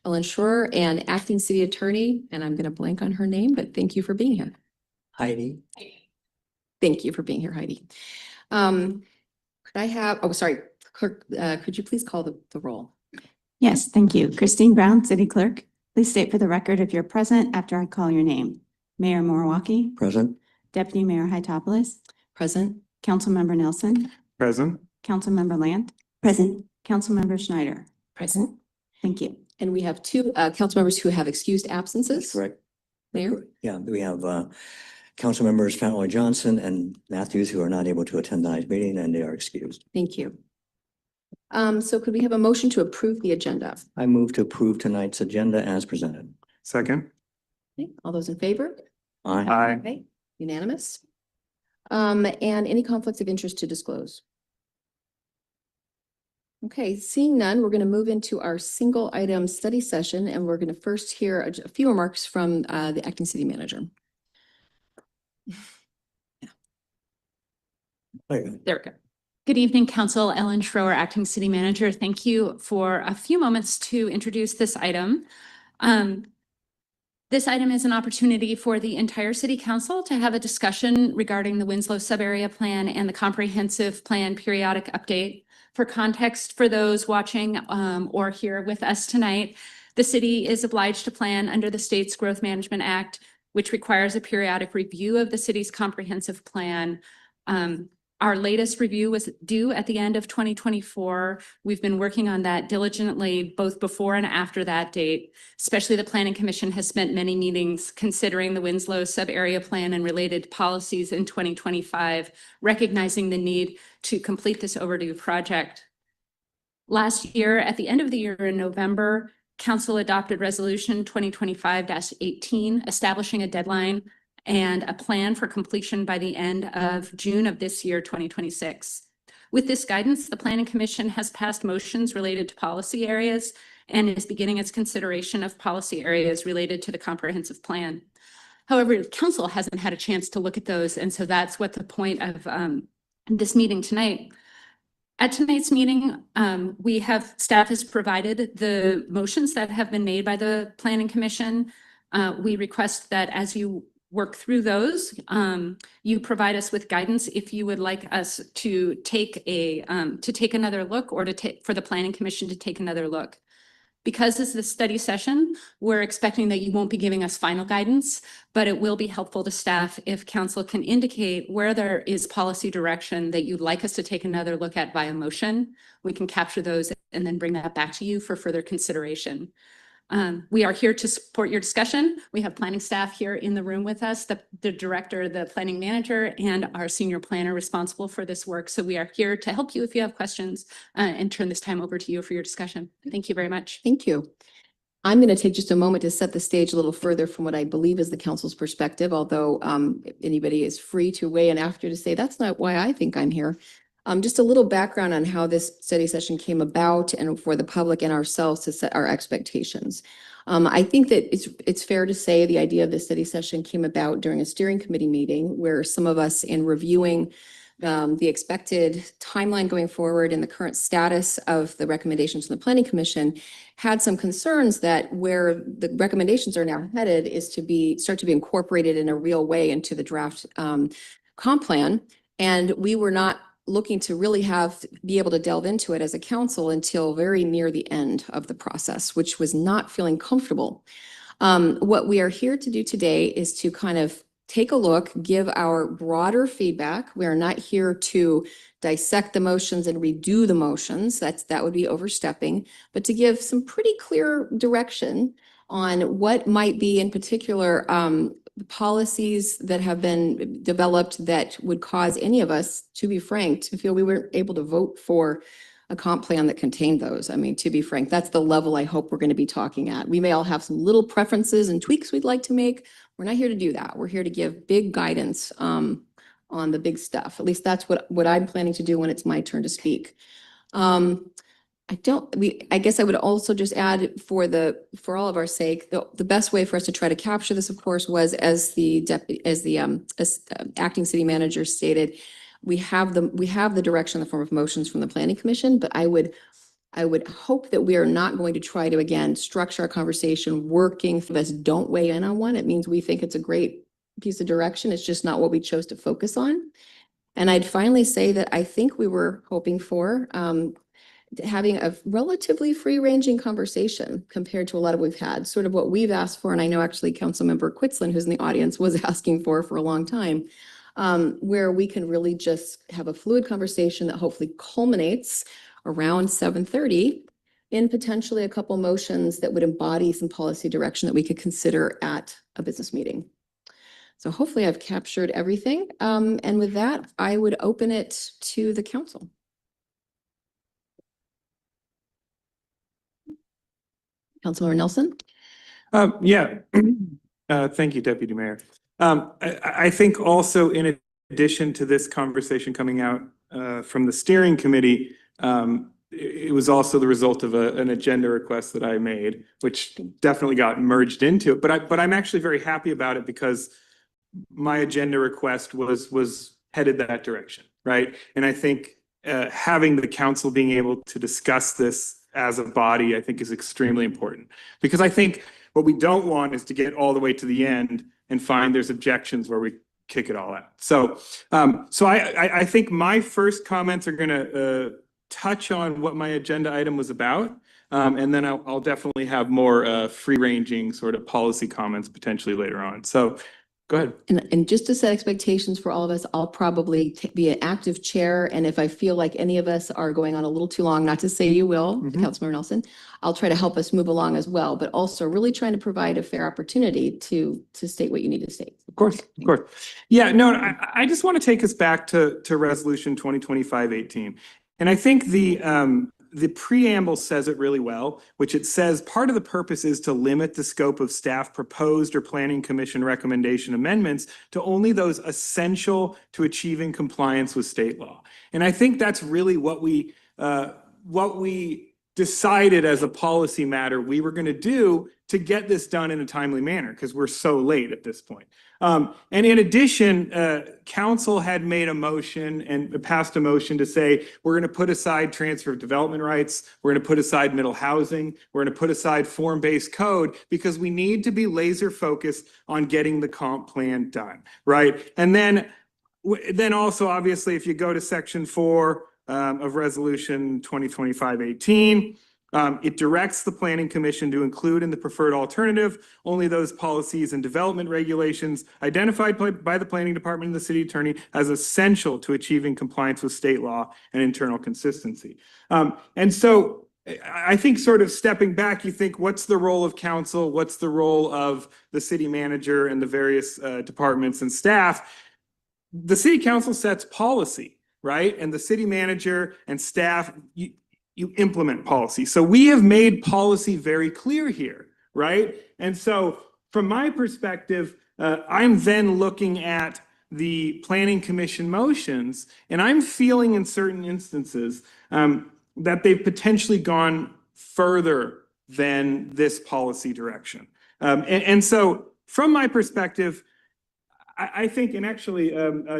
Ellen Schroer, and Acting City Attorney, and I'm going to blank on her name, but thank you for being here. Heidi. Thank you for being here, Heidi. Could I have, oh, sorry, Clerk, could you please call the roll? Yes, thank you. Christine Brown, City Clerk. Please state for the record if you're present after I call your name. Mayor Moriwaki. Present. Deputy Mayor Hytopoulos. Present. Councilmember Nelson. Present. Councilmember Land. Present. Councilmember Schneider. Present. Thank you. And we have two council members who have excused absences. That's correct. Mayor? Yeah, we have council members Fenway Johnson and Matthews who are not able to attend tonight's meeting and they are excused. Thank you. So could we have a motion to approve the agenda? I move to approve tonight's agenda as presented. Second. Okay, all those in favor? Aye. Aye. Okay, unanimous. And any conflicts of interest to disclose? Okay, seeing none, we're going to move into our single item study session, and we're going to first hear a few remarks from the acting city manager. There you go. There we go. Good evening, Council. Ellen Schroer, Acting City Manager. Thank you for a few moments to introduce this item. This item is an opportunity for the entire City Council to have a discussion regarding the Winslow Sub-Area Plan and the Comprehensive Plan Periodic Update. For context, for those watching or here with us tonight, the city is obliged to plan under the state's Growth Management Act, which requires a periodic review of the city's comprehensive plan. Our latest review was due at the end of 2024. We've been working on that diligently, both before and after that date. Especially the Planning Commission has spent many meetings considering the Winslow Sub-Area Plan and related policies in 2025, recognizing the need to complete this overdue project. Last year, at the end of the year in November, Council adopted Resolution 2025-18, establishing a deadline and a plan for completion by the end of June of this year, 2026. With this guidance, the Planning Commission has passed motions related to policy areas and is beginning its consideration of policy areas related to the comprehensive plan. However, Council hasn't had a chance to look at those, and so that's what the point of this meeting tonight. At tonight's meeting, staff has provided the motions that have been made by the Planning Commission. We request that as you work through those, you provide us with guidance if you would like us to take another look or for the Planning Commission to take another look. Because this is a study session, we're expecting that you won't be giving us final guidance, but it will be helpful to staff if Council can indicate where there is policy direction that you'd like us to take another look at via motion. We can capture those and then bring that back to you for further consideration. We are here to support your discussion. We have planning staff here in the room with us, the director, the planning manager, and our senior planner responsible for this work. So we are here to help you if you have questions and turn this time over to you for your discussion. Thank you very much. Thank you. I'm going to take just a moment to set the stage a little further from what I believe is the council's perspective, although if anybody is free to weigh in after to say that's not why I think I'm here. Just a little background on how this study session came about and for the public and ourselves to set our expectations. I think that it's fair to say the idea of this study session came about during a steering committee meeting where some of us in reviewing the expected timeline going forward and the current status of the recommendations from the Planning Commission had some concerns that where the recommendations are now headed is to start to be incorporated in a real way into the draft comp plan. And we were not looking to really be able to delve into it as a council until very near the end of the process, which was not feeling comfortable. What we are here to do today is to kind of take a look, give our broader feedback. We are not here to dissect the motions and redo the motions. That would be overstepping, but to give some pretty clear direction on what might be in particular policies that have been developed that would cause any of us, to be frank, to feel we weren't able to vote for a comp plan that contained those. I mean, to be frank, that's the level I hope we're going to be talking at. We may all have some little preferences and tweaks we'd like to make. We're not here to do that. We're here to give big guidance on the big stuff. At least that's what I'm planning to do when it's my turn to speak. I guess I would also just add for all of our sake, the best way for us to try to capture this, of course, was as the acting city manager stated, we have the direction in the form of motions from the Planning Commission, but I would I would hope that we are not going to try to, again, structure our conversation, working for us, don't weigh in on one. It means we think it's a great piece of direction. It's just not what we chose to focus on. And I'd finally say that I think we were hoping for having a relatively free-ranging conversation compared to a lot of we've had, sort of what we've asked for. And I know actually Councilmember Quitzlin, who's in the audience, was asking for a long time, where we can really just have a fluid conversation that hopefully culminates around 7:30 in potentially a couple motions that would embody some policy direction that we could consider at a business meeting. So hopefully I've captured everything. And with that, I would open it to the council. Councilmember Nelson? Yeah, thank you, Deputy Mayor. I think also in addition to this conversation coming out from the steering committee, it was also the result of an agenda request that I made, which definitely got merged into it. But I'm actually very happy about it because my agenda request was headed that direction, right? And I think having the council being able to discuss this as a body, I think is extremely important. Because I think what we don't want is to get all the way to the end and find there's objections where we kick it all out. So I think my first comments are gonna touch on what my agenda item was about. And then I'll definitely have more free-ranging sort of policy comments potentially later on. So go ahead. And just to set expectations for all of us, I'll probably be an active chair. And if I feel like any of us are going on a little too long, not to say you will, Councilmember Nelson, I'll try to help us move along as well, but also really trying to provide a fair opportunity to state what you need to state. Of course, of course. Yeah, no, I just want to take us back to Resolution 2025-18. And I think the preamble says it really well, which it says part of the purpose is to limit the scope of staff proposed or planning commission recommendation amendments to only those essential to achieving compliance with state law. And I think that's really what we decided as a policy matter we were going to do to get this done in a timely manner because we're so late at this point. And in addition, council had made a motion and passed a motion to say, we're going to put aside transfer of development rights. We're going to put aside middle housing. We're going to put aside form-based code because we need to be laser focused on getting the comp plan done, right? And then also, obviously, if you go to section 4 of resolution 2025-18, it directs the planning commission to include in the preferred alternative only those policies and development regulations identified by the planning department and the city attorney as essential to achieving compliance with state law and internal consistency. And so I think sort of stepping back, you think, what's the role of council? What's the role of the city manager and the various departments and staff? The city council sets policy, right? And the city manager and staff, you implement policy. So we have made policy very clear here, right? And so from my perspective, I'm then looking at the planning commission motions, and I'm feeling in certain instances that they've potentially gone further than this policy direction. And so from my perspective, I think, and actually,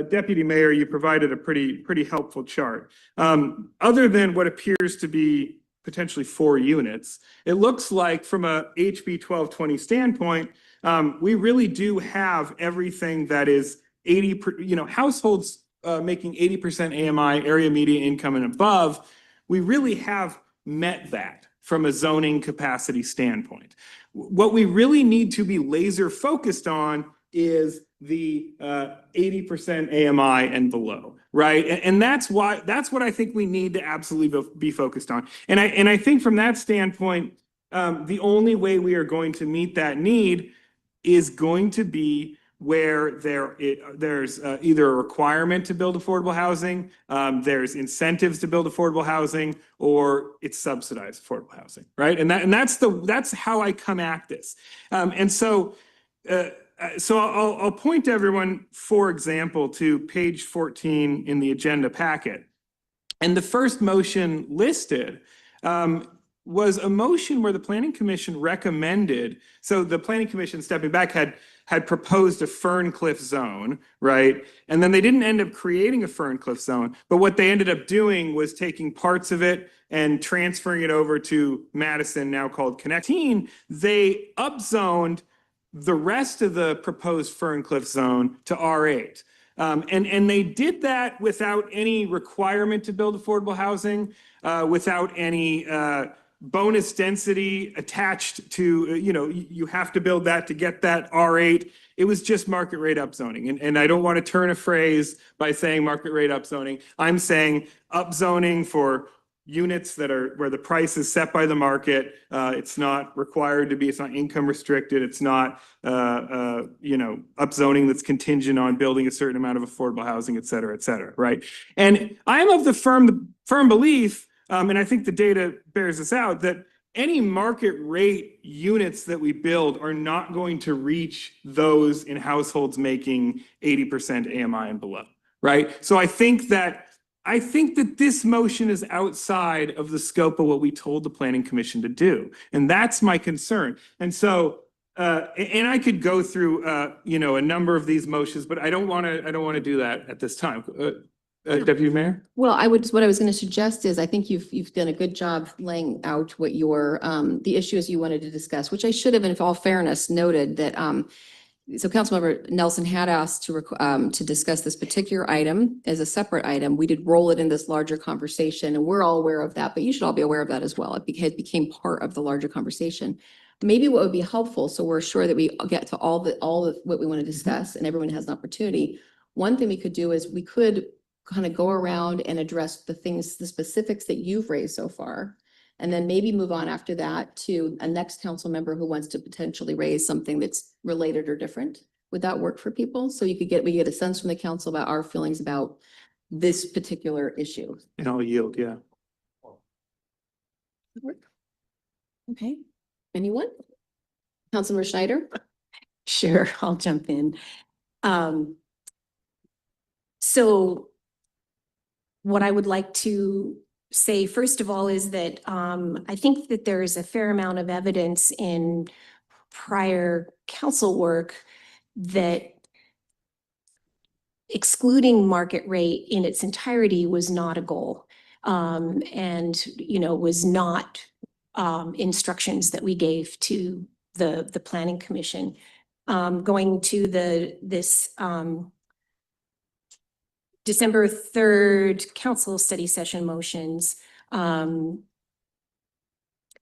Deputy Mayor, you provided a pretty helpful chart. Other than what appears to be potentially 4 units, it looks like from a HB 1220 standpoint, we really do have everything that is 80, households making 80% AMI, area median income and above. We really have met that from a zoning capacity standpoint. What we really need to be laser focused on is the 80% AMI and below, right? And that's what I think we need to absolutely be focused on. And I think from that standpoint, the only way we are going to meet that need is going to be where there's either a requirement to build affordable housing, there's incentives to build affordable housing, or it's subsidized affordable housing, right? And that's how I come at this. So I'll point everyone, for example, to page 14 in the agenda packet. And the first motion listed was a motion where the Planning Commission recommended, so the Planning Commission, stepping back, had proposed a Ferncliff zone, right? And then they didn't end up creating a Ferncliff zone, but what they ended up doing was taking parts of it and transferring it over to Madison, now called Connecting, they upzoned the rest of the proposed Ferncliff zone to R8. And they did that without any requirement to build affordable housing, without any bonus density attached to, you have to build that to get that R8. It was just market rate upzoning. And I don't want to turn a phrase by saying market rate upzoning. I'm saying upzoning for units that are where the price is set by the market. It's not required to be, it's not income restricted. It's not, upzoning that's contingent on building a certain amount of affordable housing, et cetera, right? And I'm of the firm belief, and I think the data bears this out, that any market rate units that we build are not going to reach those in households making 80% AMI and below, right? So I think that this motion is outside of the scope of what we told the Planning Commission to do. And that's my concern. And so, and I could go through, a number of these motions, but I don't want to do that at this time. Deputy Mayor? Well, what I was going to suggest is I think you've done a good job laying out what your, the issues you wanted to discuss, which I should have, in all fairness, noted that, so Councilmember Nelson had asked to discuss this particular item as a separate item. We did roll it in this larger conversation, and we're all aware of that, but you should all be aware of that as well. It became part of the larger conversation. Maybe what would be helpful, so we're sure that we get to all of what we want to discuss and everyone has an opportunity. One thing we could do is we could kind of go around and address the specifics that you've raised so far. And then maybe move on after that to a next council member who wants to potentially raise something that's related or different. Would that work for people? So we get a sense from the council about our feelings about this particular issue. And I'll yield, yeah. Okay. Anyone? Councilmember Schneider? Sure, I'll jump in. So what I would like to say, first of all, is that I think that there is a fair amount of evidence in prior council work that excluding market rate in its entirety was not a goal, and was not instructions that we gave to the Planning Commission. Going to this December 3rd council study session motions.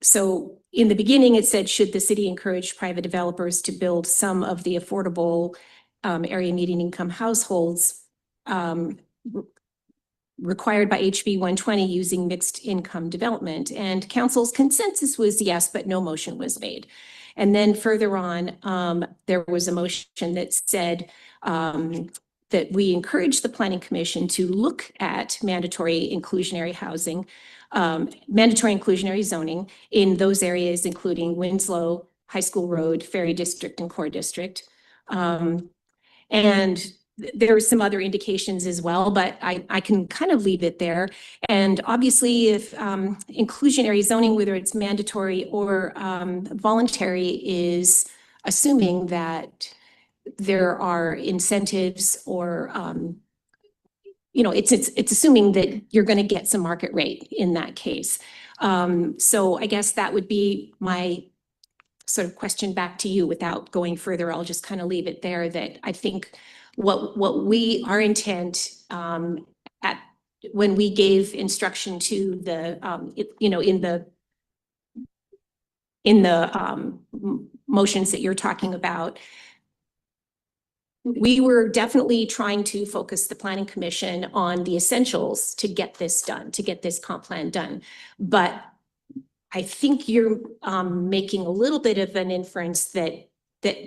So in the beginning, it said, should the city encourage private developers to build some of the affordable area median income households required by HB 120 using mixed income development? And council's consensus was yes, but no motion was made. And then further on, there was a motion that said that we encourage the Planning Commission to look at mandatory inclusionary housing, mandatory inclusionary zoning in those areas, including Winslow, High School Road, Ferry District, and Core District. And there are some other indications as well, but I can kind of leave it there. And obviously, if inclusionary zoning, whether it's mandatory or voluntary, is assuming that there are incentives or, it's assuming that you're going to get some market rate in that case. So I guess that would be my sort of question back to you. Without going further, I'll just kind of leave it there, that I think our intent when we gave instruction to the in the motions that you're talking about, we were definitely trying to focus the Planning Commission on the essentials to get this done, to get this comp plan done. But I think you're making a little bit of an inference that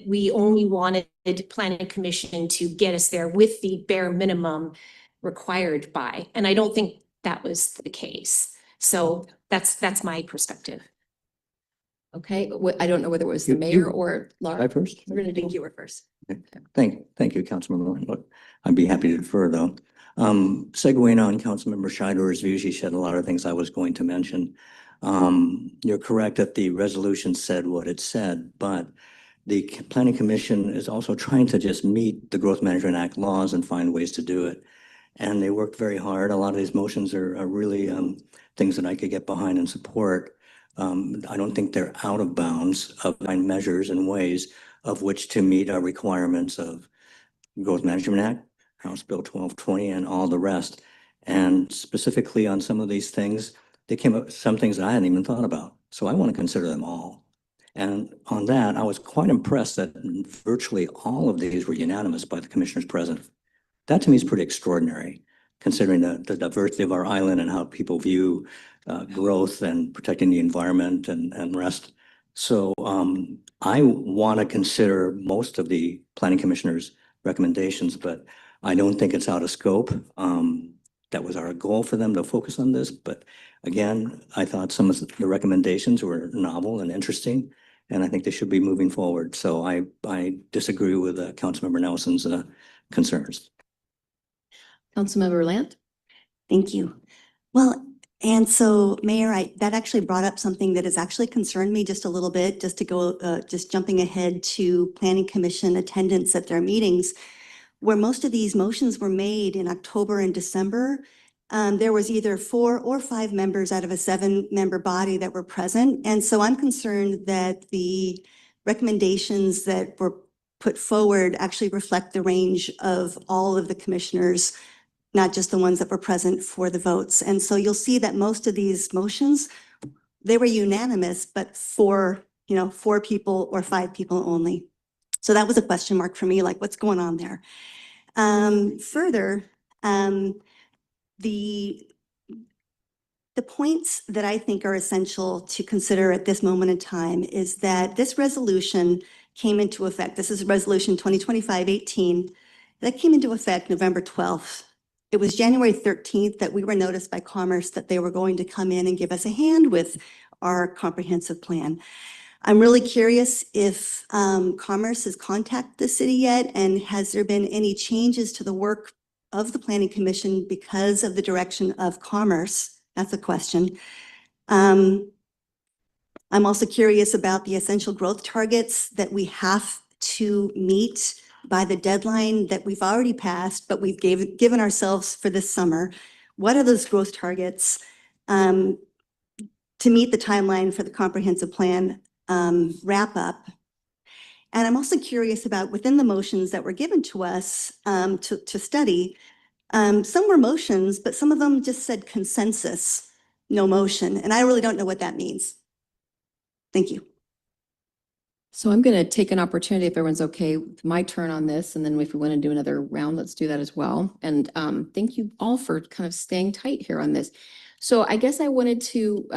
we only wanted Planning Commission to get us there with the bare minimum required by, and I don't think that was the case. So that's my perspective. Okay, I don't know whether it was the mayor or Laura. I first? We're going to think you were first. Thank you, Councilmember. Look, I'd be happy to defer though. Segueing on Councilmember Scheider's view, she said a lot of things I was going to mention. You're correct that the resolution said what it said, but the Planning Commission is also trying to just meet the Growth Management Act laws and find ways to do it. and they worked very hard. A lot of these motions are really things that I could get behind and support. I don't think they're out of bounds of measures and ways of which to meet our requirements of Growth Management Act, House Bill 1220, and all the rest. And specifically on some of these things, they came up with some things that I hadn't even thought about. So I want to consider them all. And on that, I was quite impressed that virtually all of these were unanimous by the commissioners present. That to me is pretty extraordinary, considering the diversity of our island and how people view growth and protecting the environment and rest. So I want to consider most of the planning commissioners' recommendations, but I don't think it's out of scope. That was our goal for them to focus on this. But again, I thought some of the recommendations were novel and interesting, and I think they should be moving forward. So I disagree with Councilmember Nelson's concerns. Councilmember Lant? Thank you. Well, and so Mayor, that actually brought up something that has actually concerned me just a little bit, just to go, just jumping ahead to Planning Commission attendance at their meetings, where most of these motions were made in October and December. There was either 4 or 5 members out of a 7-member body that were present. And so I'm concerned that the recommendations that were put forward actually reflect the range of all of the commissioners, not just the ones that were present for the votes. And so you'll see that most of these motions, they were unanimous, but for, 4 people or 5 people only. So that was a question mark for me, like what's going on there? Further, the points that I think are essential to consider at this moment in time is that this resolution came into effect. This is Resolution 2025-18 that came into effect November 12th. It was January 13th that we were noticed by Commerce that they were going to come in and give us a hand with our comprehensive plan. I'm really curious if Commerce has contacted the city yet, and has there been any changes to the work of the Planning Commission because of the direction of Commerce? That's a question. I'm also curious about the essential growth targets that we have to meet by the deadline that we've already passed, but we've given ourselves for this summer. What are those growth targets to meet the timeline for the comprehensive plan wrap up? And I'm also curious about within the motions that were given to us to study, some were motions, but some of them just said consensus, no motion. And I really don't know what that means. Thank you. So I'm going to take an opportunity, if everyone's okay, with my turn on this, and then if we want to do another round, let's do that as well. And thank you all for kind of staying tight here on this. So I guess I wanted to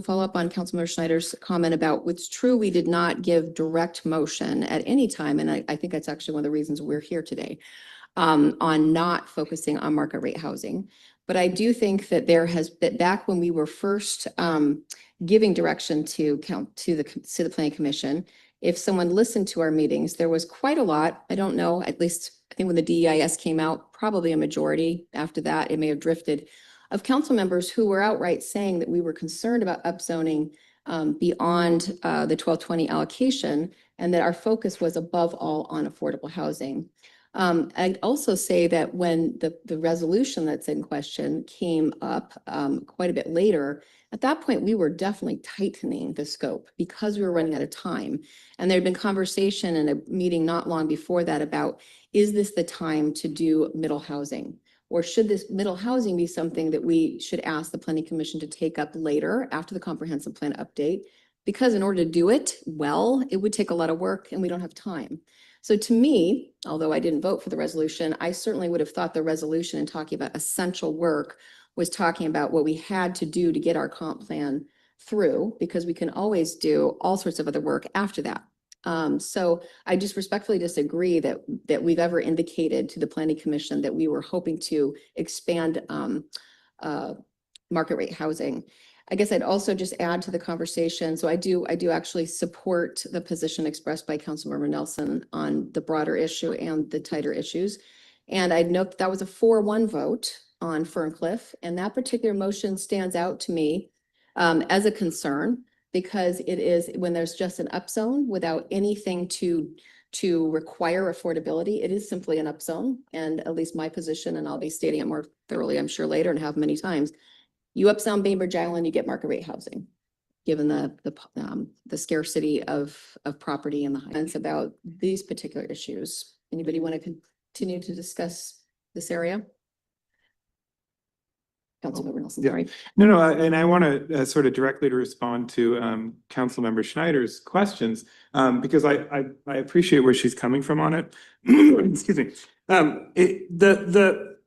follow up on Councilmember Schneider's comment about what's true. We did not give direct motion at any time, and I think that's actually one of the reasons we're here today on not focusing on market rate housing. But I do think that that back when we were first giving direction to the Planning Commission, if someone listened to our meetings, there was quite a lot. I don't know, at least I think when the DEIS came out, probably a majority. After that, it may have drifted, of council members who were outright saying that we were concerned about upzoning beyond the 1220 allocation, and that our focus was above all on affordable housing. I'd also say that when the resolution that's in question came up quite a bit later, at that point, we were definitely tightening the scope because we were running out of time. And there had been conversation in a meeting not long before that about, is this the time to do middle housing? Or should this middle housing be something that we should ask the Planning Commission to take up later after the comprehensive plan update? Because in order to do it well, it would take a lot of work and we don't have time. So to me, although I didn't vote for the resolution, I certainly would have thought the resolution in talking about essential work was talking about what we had to do to get our comp plan through, because we can always do all sorts of other work after that. So I just respectfully disagree that we've ever indicated to the Planning Commission that we were hoping to expand market rate housing. I guess I'd also just add to the conversation. So I do actually support the position expressed by Councilmember Nelson on the broader issue and the tighter issues. And I'd note that was a 4-1 vote on Ferncliff. And that particular motion stands out to me as a concern, because it is when there's just an upzone without anything to to require affordability. It is simply an upzone, and at least my position, and I'll be stating it more thoroughly, I'm sure later, and have many times. You upzone Bainbridge Island, you get market rate housing, given the scarcity of property and the hints about these particular issues. Anybody want to continue to discuss this area? Councilmember Nelson, Yeah. sorry. No, and I want to sort of directly to respond to Councilmember Schneider's questions, because I appreciate where she's coming from on it. Excuse me. The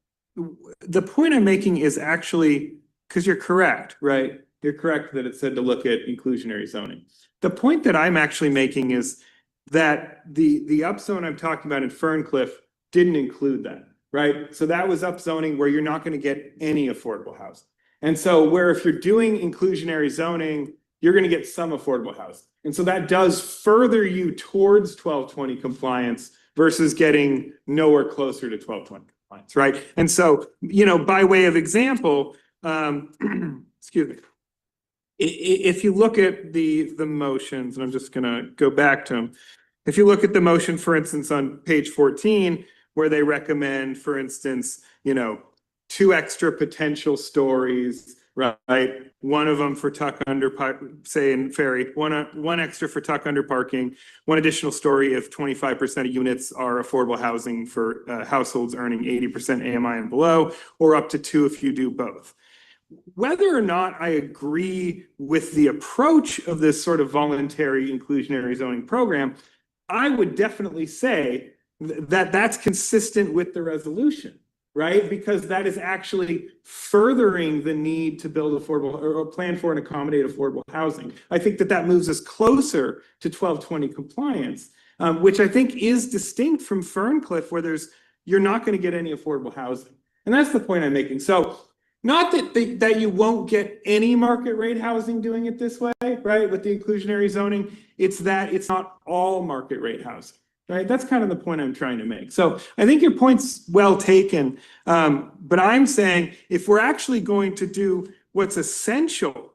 point I'm making is actually, because you're correct, right? You're correct that it said to look at inclusionary zoning. The point that I'm actually making is that the upzone I'm talking about in Ferncliff didn't include that. Right? So that was upzoning where you're not going to get any affordable housing. And so where if you're doing inclusionary zoning, you're going to get some affordable housing. And so that does further you towards 1220 compliance versus getting nowhere closer to 1220 compliance, right? And so, by way of example, excuse me, if you look at the motions, and I'm just going to go back to them. If you look at the motion, for instance, on page 14, where they recommend, for instance, 2 extra potential stories, right? One of them for tuck under, say in Ferry, one extra for tuck under parking, 1 additional story if 25% of units are affordable housing for households earning 80% AMI and below, or up to 2 if you do both. Whether or not I agree with the approach of this sort of voluntary inclusionary zoning program, I would definitely say that that's consistent with the resolution, right? Because that is actually furthering the need to build affordable or plan for and accommodate affordable housing. I think that moves us closer to 1220 compliance, which I think is distinct from Ferncliff, where you're not going to get any affordable housing. And that's the point I'm making. So not that you won't get any market rate housing doing it this way, right? With the inclusionary zoning, it's that it's not all market rate housing. Right? That's kind of the point I'm trying to make. So I think your point's well taken. But I'm saying if we're actually going to do what's essential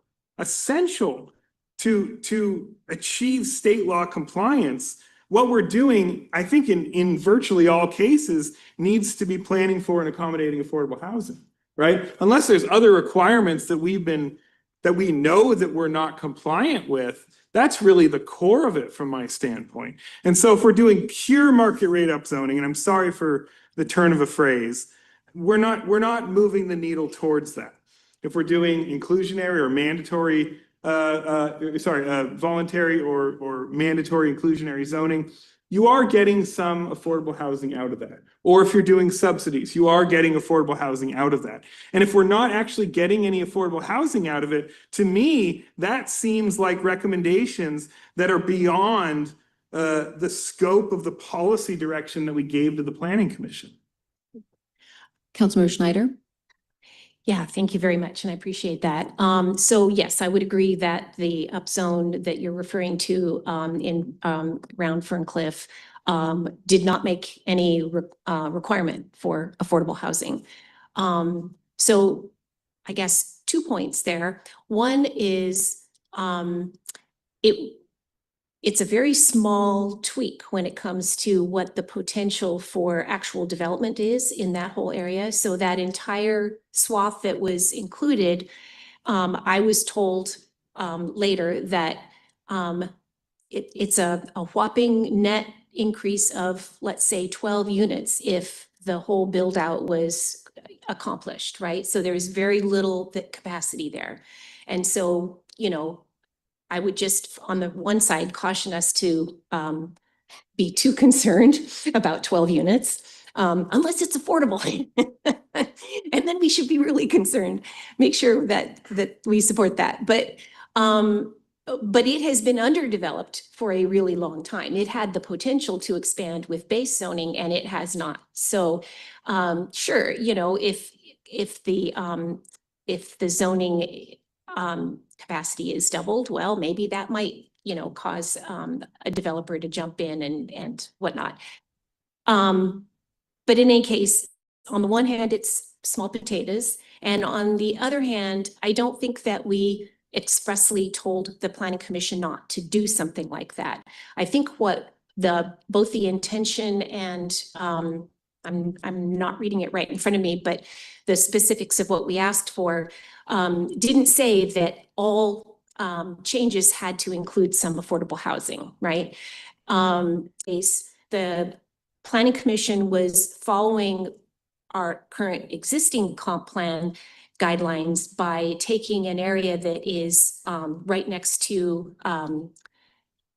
to achieve state law compliance, what we're doing, I think in virtually all cases, needs to be planning for and accommodating affordable housing, right? Unless there's other requirements that we know that we're not compliant with. That's really the core of it from my standpoint. And so if we're doing pure market rate upzoning, and I'm sorry for the turn of a phrase, we're not moving the needle towards that. If we're doing inclusionary or mandatory, voluntary or mandatory inclusionary zoning, you are getting some affordable housing out of that. Or if you're doing subsidies, you are getting affordable housing out of that. And if we're not actually getting any affordable housing out of it, to me, that seems like recommendations that are beyond the scope of the policy direction that we gave to the Planning Commission. Councilmember Schneider? Yeah, thank you very much, and I appreciate that. So yes, I would agree that the upzone that you're referring to in around Ferncliff did not make any requirement for affordable housing. So I guess 2 points there. One is it's a very small tweak when it comes to what the potential for actual development is in that whole area. So that entire swath that was included, I was told later that it's a whopping net increase of, let's say, 12 units if the whole build out was accomplished, right? So there's very little capacity there. And so, I would just, on the one side, caution us to be too concerned about 12 units, unless it's affordable. And then we should be really concerned, make sure that we support that. But it has been underdeveloped for a really long time. It had the potential to expand with base zoning, and it has not. So sure, if the zoning capacity is doubled, well, maybe that might, cause a developer to jump in and whatnot. But in any case, on the one hand, it's small potatoes. And on the other hand, I don't think that we expressly told the Planning Commission not to do something like that. I think what both the intention and, I'm not reading it right in front of me, but the specifics of what we asked for, didn't say that all, changes had to include some affordable housing, right? The planning commission was following our current existing comp plan guidelines by taking an area that is, right next to,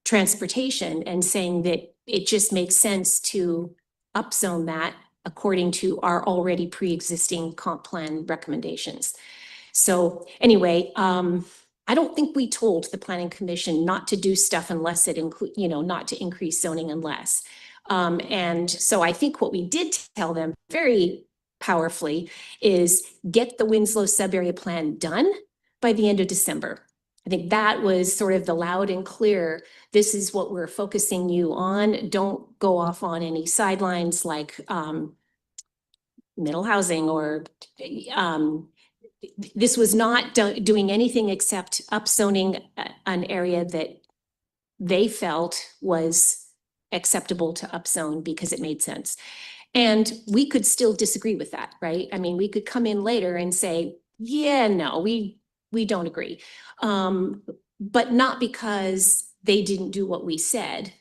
transportation and saying that it just makes sense to upzone that according to our already pre-existing comp plan recommendations. So anyway, I don't think we told the planning commission not to do stuff unless it include, not to increase zoning unless. And so I think what we did tell them very powerfully is get the Winslow sub-area plan done by the end of December. I think that was sort of the loud and clear, this is what we're focusing you on. Don't go off on any sidelines like middle housing or this was not doing anything except upzoning an area that they felt was acceptable to upzone because it made sense. And we could still disagree with that, right? I mean, we could come in later and say, yeah, no, we don't agree. But not because they didn't do what we said,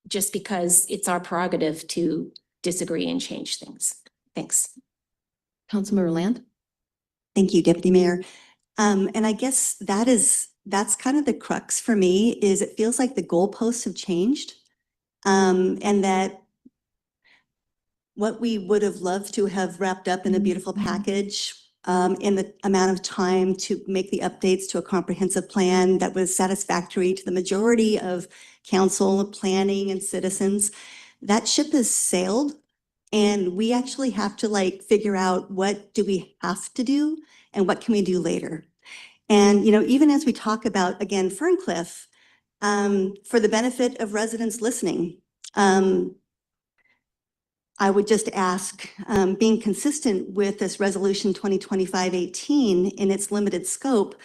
just because it's our prerogative to disagree and change things. Thanks. Councilmember Land? Thank you, Deputy Mayor. And I guess that's kind of the crux for me is it feels like the goalposts have changed. And that what we would have loved to have wrapped up in a beautiful package in the amount of time to make the updates to a comprehensive plan that was satisfactory to the majority of council, planning, and citizens, that ship has sailed. And we actually have to figure out what do we have to do and what can we do later. And, even as we talk about, again, Ferncliff, for the benefit of residents listening, I would just ask, being consistent with this resolution 2025-18 in its limited scope,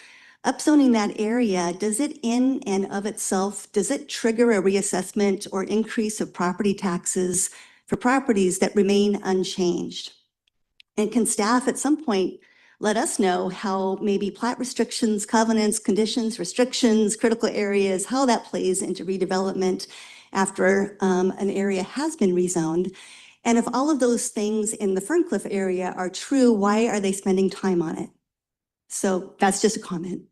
upzoning that area, does it in and of itself, does it trigger a reassessment or increase of property taxes for properties that remain unchanged? And can staff at some point let us know how maybe plat restrictions, covenants, conditions, restrictions, critical areas, how that plays into redevelopment after an area has been rezoned? And if all of those things in the Ferncliff area are true, why are they spending time on it? So that's just a comment.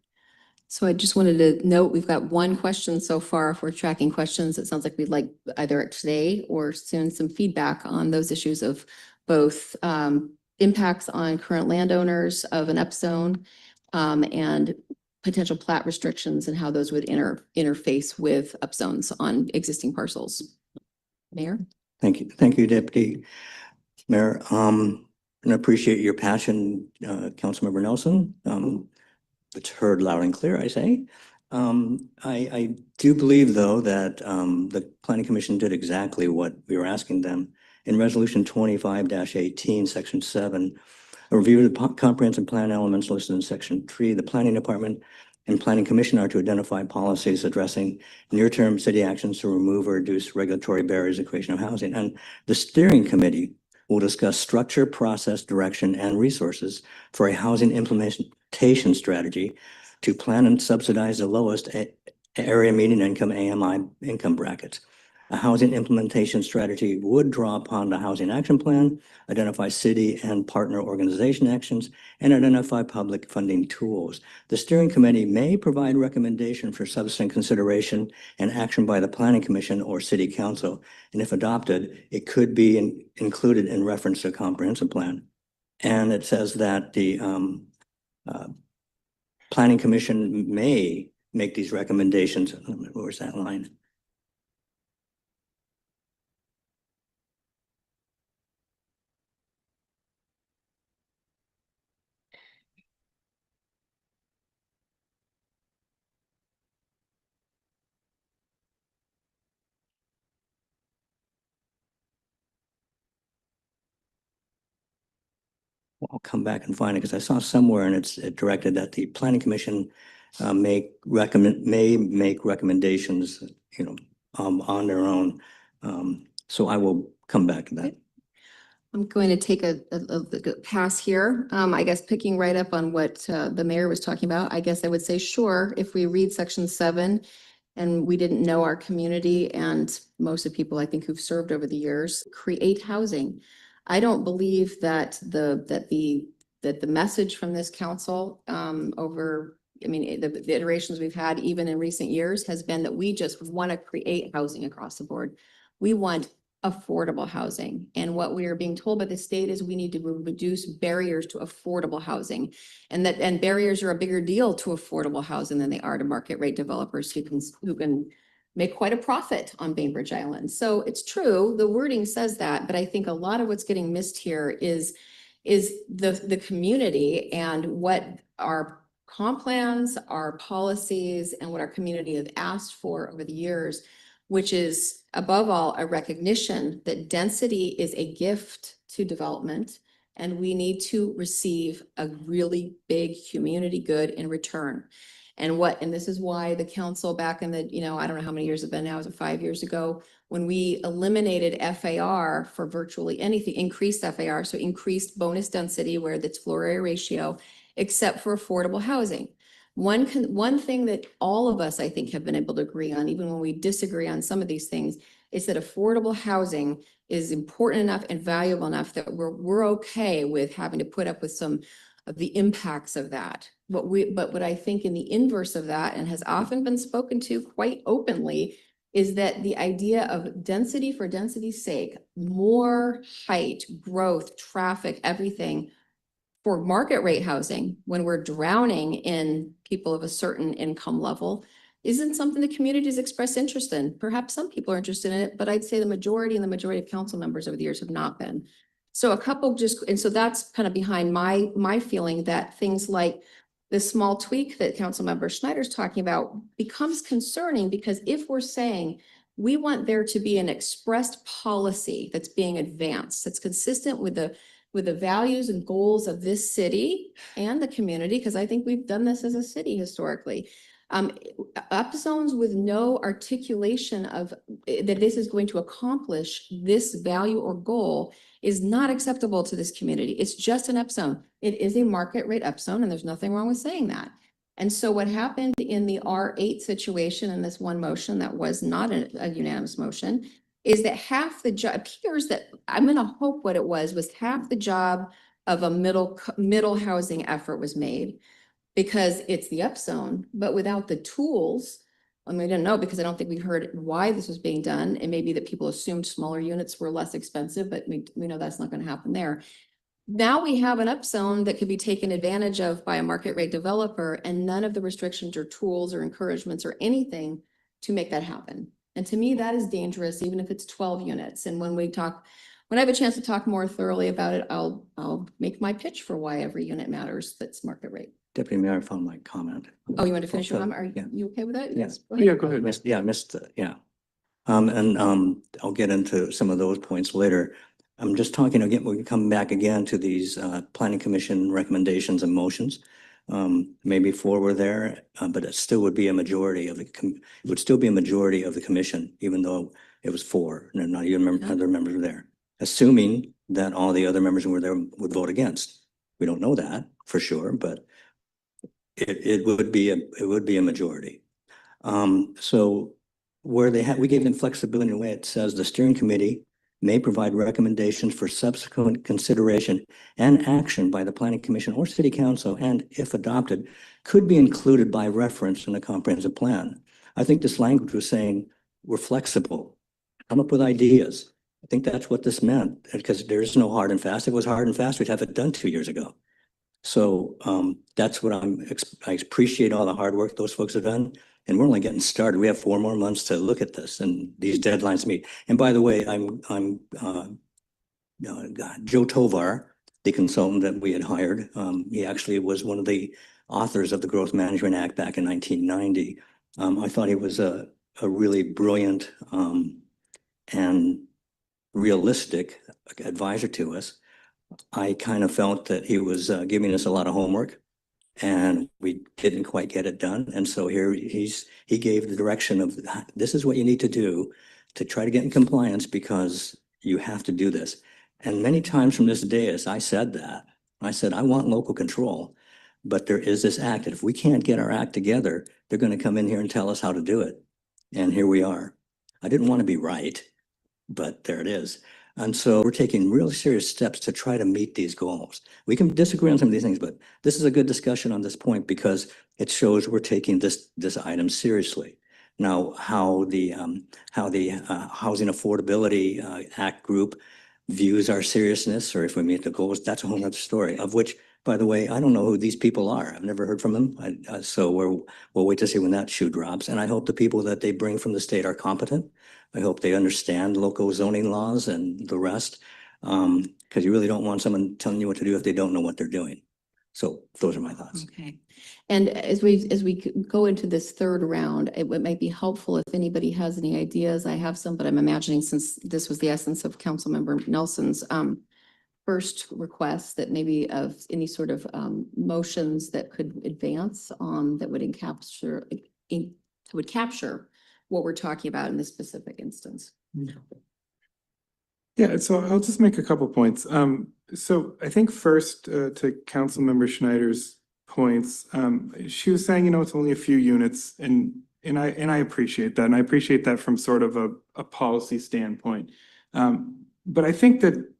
So I just wanted to note, we've got one question so far. If we're tracking questions, it sounds like we'd like either today or soon some feedback on those issues of both impacts on current landowners of an upzone and potential plat restrictions and how those would interface with upzones on existing parcels. Mayor? Thank you. Thank you, Deputy Mayor. And I appreciate your passion, Councilmember Nelson. It's heard loud and clear, I say. I do believe, though, that the Planning Commission did exactly what we were asking them. In Resolution 25-18, Section 7, a review of the comprehensive plan elements listed in Section 3, the Planning Department and Planning Commission are to identify policies addressing near-term city actions to remove or reduce regulatory barriers to creation of housing. And the steering committee will discuss structure, process, direction, and resources for a housing implementation strategy to plan and subsidize the lowest area median income AMI income brackets. A housing implementation strategy would draw upon the Housing Action Plan, identify city and partner organization actions, and identify public funding tools. The steering committee may provide recommendation for subsequent consideration and action by the Planning Commission or City Council. And if adopted, it could be included in reference to a comprehensive plan. And it says that the Planning Commission may make these recommendations. Where's that line? I'll come back and find it because I saw somewhere and it's directed that the Planning Commission may make recommendations, on their own So I will come back to that. Okay. I'm going to take a pass here. I guess picking right up on what the mayor was talking about, I guess I would say, sure, if we read section 7 and we didn't know our community and most of the people I think who've served over the years, create housing. I don't believe that the message from this council the iterations we've had even in recent years has been that we just want to create housing across the board. We want affordable housing. And what we are being told by the state is we need to reduce barriers to affordable housing. And barriers are a bigger deal to affordable housing than they are to market rate developers who can make quite a profit on Bainbridge Island. So it's true, the wording says that, but I think a lot of what's getting missed here is the community and what our comp plans, our policies, and what our community has asked for over the years, which is above all a recognition that density is a gift to development and we need to receive a really big community good in return. And this is why the council back in the, I don't know how many years it's been now, was it 5 years ago, when we eliminated FAR for virtually anything, increased FAR, so increased bonus density where that's floor area ratio, except for affordable housing. One thing that all of us, I think, have been able to agree on, even when we disagree on some of these things, is that affordable housing is important enough and valuable enough that we're okay with having to put up with some of the impacts of that. But what I think in the inverse of that, and has often been spoken to quite openly, is that the idea of density for density's sake, more height, growth, traffic, everything, for market rate housing, when we're drowning in people of a certain income level, isn't something the communities express interest in. Perhaps some people are interested in it, but I'd say the majority of council members over the years have not been. So so that's kind of behind my feeling that things like this small tweak that Councilmember Schneider's talking about becomes concerning, because if we're saying we want there to be an expressed policy that's being advanced, that's consistent with the values and goals of this city and the community, because I think we've done this as a city historically. Upzones with no articulation of that this is going to accomplish this value or goal is not acceptable to this community. It's just an upzone. It is a market rate upzone, and there's nothing wrong with saying that. And so what happened in the R8 situation in this one motion that was not a unanimous motion is that half the job appears that I'm going to hope what it was half the job of a middle housing effort was made, because it's the upzone, but without the tools. I mean, I didn't know, because I don't think we heard why this was being done. And maybe that people assumed smaller units were less expensive, but we know that's not going to happen there. Now we have an upzone that could be taken advantage of by a market rate developer, and none of the restrictions or tools or encouragements or anything to make that happen. And to me, that is dangerous, even if it's 12 units. And when I have a chance to talk more thoroughly about it, I'll make my pitch for why every unit matters that's market rate. Deputy Mayor, I found my comment. Oh, you want to finish your Also, comment? Are you okay with that? Yes. Go ahead. Yeah, go ahead. Yeah. I'll get into some of those points later. I'm just talking again, we can come back again to these planning commission recommendations and motions. Maybe 4 were there, but it still would be a majority of the commission, even though it was 4, and not even other members were there, assuming that all the other members who were there would vote against. We don't know that for sure, but it would be a majority. So where we gave them flexibility in a way, it says the steering committee may provide recommendations for subsequent consideration and action by the planning commission or city council, and if adopted, could be included by reference in a comprehensive plan. I think this language was saying we're flexible, come up with ideas. I think that's what this meant, because there is no hard and fast. If it was hard and fast, we'd have it done 2 years ago. So that's what I appreciate all the hard work those folks have done. And we're only getting started. We have 4 more months to look at this and these deadlines meet. And by the way, Joe Tovar, the consultant that we had hired, he actually was one of the authors of the Growth Management Act back in 1990. I thought he was a really brilliant and realistic advisor to us. I kind of felt that he was giving us a lot of homework, and we didn't quite get it done. And so here he gave the direction of this is what you need to do to try to get in compliance because you have to do this. And many times from this dais, I said that. I said, I want local control, but there is this act. And if we can't get our act together, they're going to come in here and tell us how to do it. And here we are. I didn't want to be right, but there it is. And so we're taking real serious steps to try to meet these goals. We can disagree on some of these things, but this is a good discussion on this point because it shows we're taking this item seriously. Now, how the Housing Affordability Act group views our seriousness, or if we meet the goals, that's a whole other story, of which, by the way, I don't know who these people are. I've never heard from them. So we'll wait to see when that shoe drops. And I hope the people that they bring from the state are competent. I hope they understand local zoning laws and the rest, because you really don't want someone telling you what to do if they don't know what they're doing. So those are my thoughts. Okay. And as we go into this third round, it might be helpful if anybody has any ideas. I have some, but I'm imagining since this was the essence of Councilmember Nelson's first request, that maybe of any sort of motions that could advance that would capture what we're talking about in this specific instance. Yeah, so I'll just make a couple points. So I think first to Councilmember Schneider's points, she was saying, it's only a few units, and I appreciate that, and I appreciate that from sort of a policy standpoint. But I think that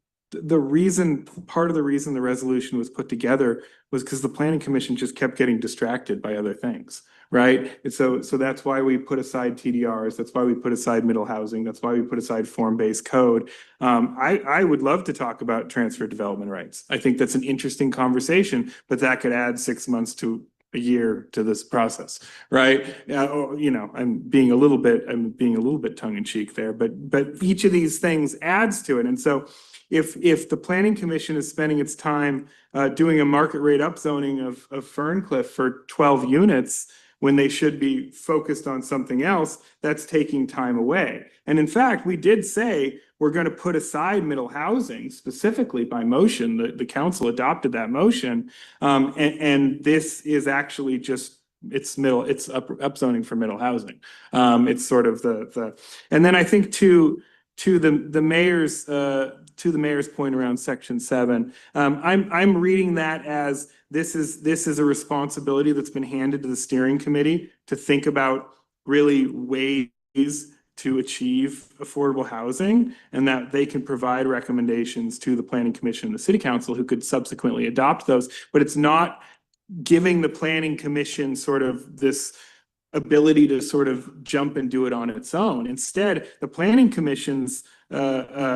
part of the reason the resolution was put together was because the Planning Commission just kept getting distracted by other things, right? And so that's why we put aside TDRs. That's why we put aside middle housing. That's why we put aside form-based code. I would love to talk about transfer development rights. I think that's an interesting conversation, but that could add 6 months to a year to this process, right? I'm being a little bit tongue in cheek there, but each of these things adds to it. And so if the Planning Commission is spending its time doing a market rate upzoning of Ferncliff for 12 units when they should be focused on something else, that's taking time away. And in fact, we did say we're going to put aside middle housing specifically by motion. The council adopted that motion. And this is actually just it's upzoning for middle housing. It's sort of and then I think to the mayor's point around Section 7, I'm reading that as this is a responsibility that's been handed to the steering committee to think about really ways to achieve affordable housing, and that they can provide recommendations to the Planning Commission and the City Council, who could subsequently adopt those. But it's not giving the Planning Commission sort of this ability to sort of jump and do it on its own. Instead, the Planning Commission's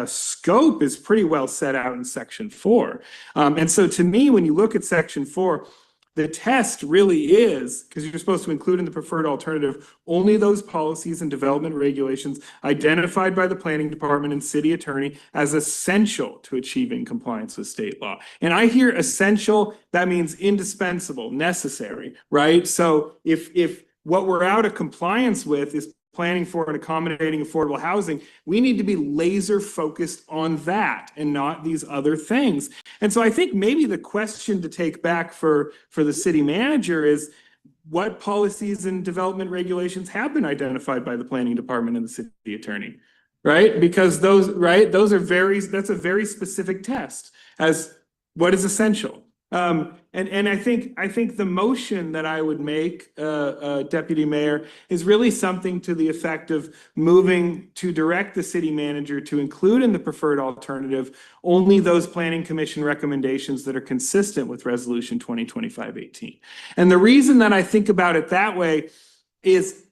scope is pretty well set out in Section 4. And so to me, when you look at Section 4, the test really is, because you're supposed to include in the preferred alternative only those policies and development regulations identified by the planning department and city attorney as essential to achieving compliance with state law. And I hear essential, that means indispensable, necessary, right? So if what we're out of compliance with is planning for and accommodating affordable housing, we need to be laser focused on that and not these other things. And so I think maybe the question to take back for the city manager is, what policies and development regulations have been identified by the planning department and the city attorney, right? Because that's a very specific test as what is essential. And I think the motion that I would make, Deputy Mayor, is really something to the effect of moving to direct the city manager to include in the preferred alternative only those Planning Commission recommendations that are consistent with Resolution 2025-18. And the reason that I think about it that way is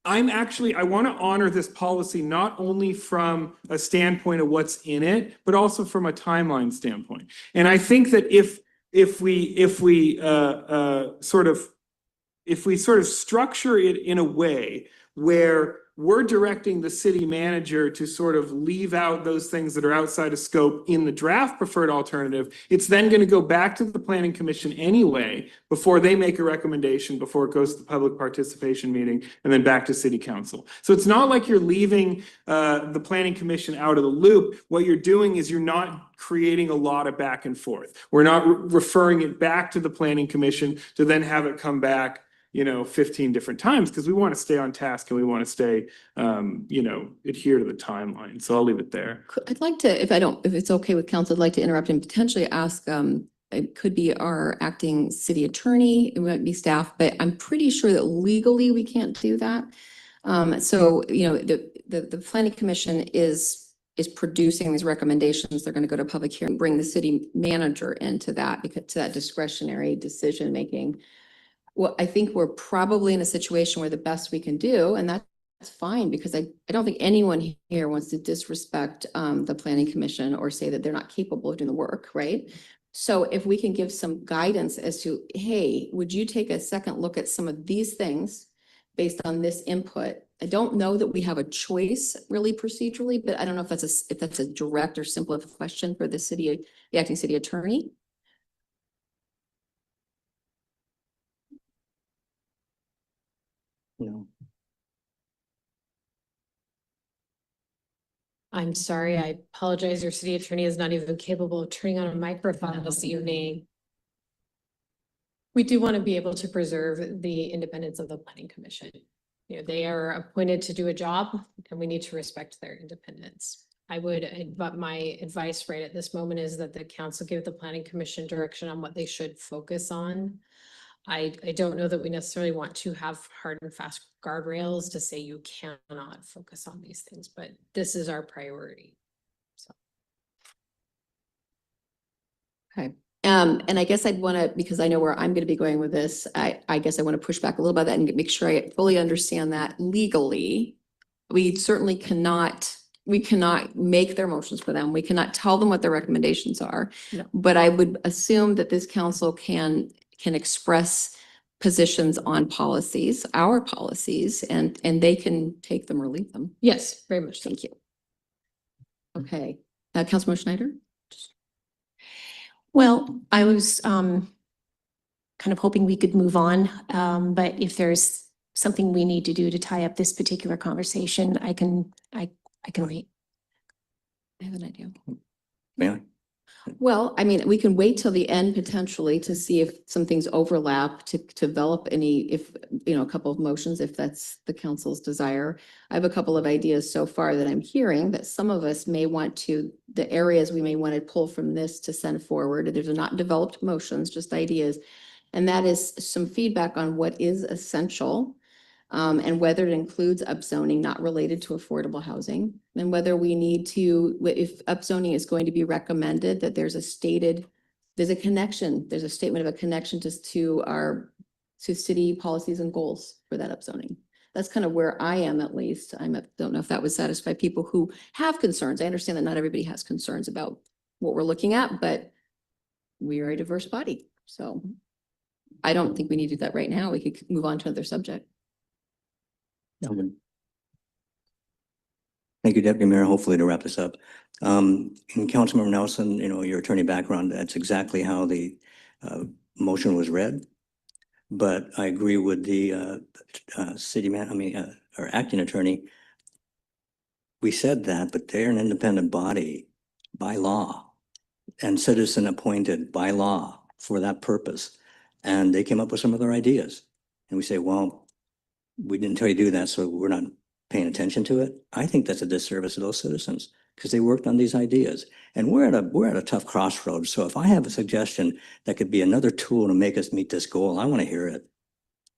I want to honor this policy not only from a standpoint of what's in it, but also from a timeline standpoint. And I think that if we sort of structure it in a way where we're directing the city manager to sort of leave out those things that are outside of scope in the draft preferred alternative, it's then going to go back to the Planning Commission anyway before they make a recommendation, before it goes to the public participation meeting, and then back to City Council. So it's not like you're leaving the Planning Commission out of the loop. What you're doing is you're not creating a lot of back and forth. We're not referring it back to the Planning Commission to then have it come back 15 different times because we want to stay on task and we want to stay, adhere to the timeline. So I'll leave it there. I'd like to, if it's okay with council, I'd like to interrupt and potentially ask, it could be our acting city attorney, it might be staff, but I'm pretty sure that legally we can't do that. The planning commission is producing these recommendations. They're going to go to public hearing, bring the city manager into that because to that discretionary decision making. Well, I think we're probably in a situation where the best we can do, and that's fine, because I don't think anyone here wants to disrespect the planning commission or say that they're not capable of doing the work, right? So if we can give some guidance as to, hey, would you take a second look at some of these things based on this input? I don't know that we have a choice really procedurally, but I don't know if that's a direct or simple question for the acting city attorney. No. I'm sorry, I apologize. Your city attorney is not even capable of turning on a microphone this evening. We do want to be able to preserve the independence of the planning commission. They are appointed to do a job and we need to respect their independence. But my advice right at this moment is that the council give the planning commission direction on what they should focus on. I don't know that we necessarily want to have hard and fast guardrails to say you cannot focus on these things, but this is our priority. So. Okay. And I guess I'd want to, because I know where I'm going to be going with this, I guess I want to push back a little bit that and make sure I fully understand that legally. We certainly cannot make their motions for them. We cannot tell them what their recommendations are. No. But I would assume that this council can express positions on policies, our policies, and they can take them or leave them. Yes, very much so. Thank you. Okay. Councilmember Schneider? Well, I was kind of hoping we could move on, but if there's something we need to do to tie up this particular conversation, I can wait. I have an idea. May I? Well, I mean, we can wait till the end potentially to see if some things overlap to develop a couple of motions, if that's the council's desire. I have a couple of ideas so far that I'm hearing that some of us may want to, the areas we may want to pull from this to send forward. There's not developed motions, just ideas. And that is some feedback on what is essential. And whether it includes upzoning not related to affordable housing, and whether we need to, if upzoning is going to be recommended, that there's a statement of a connection to city policies and goals for that upzoning. That's kind of where I am, at least. Don't know if that would satisfy people who have concerns. I understand that not everybody has concerns about what we're looking at, but we are a diverse body. So I don't think we need to do that right now. We could move on to another subject. Thank you, Deputy Mayor. Hopefully to wrap this up. And Councilmember Nelson, your attorney background, that's exactly how the motion was read. But I agree with the our acting attorney. We said that, but they're an independent body by law and citizen appointed by law for that purpose. And they came up with some other ideas. And we say, well, we didn't tell you to do that, so we're not paying attention to it. I think that's a disservice to those citizens because they worked on these ideas. And we're at a tough crossroads. So if I have a suggestion that could be another tool to make us meet this goal, I want to hear it.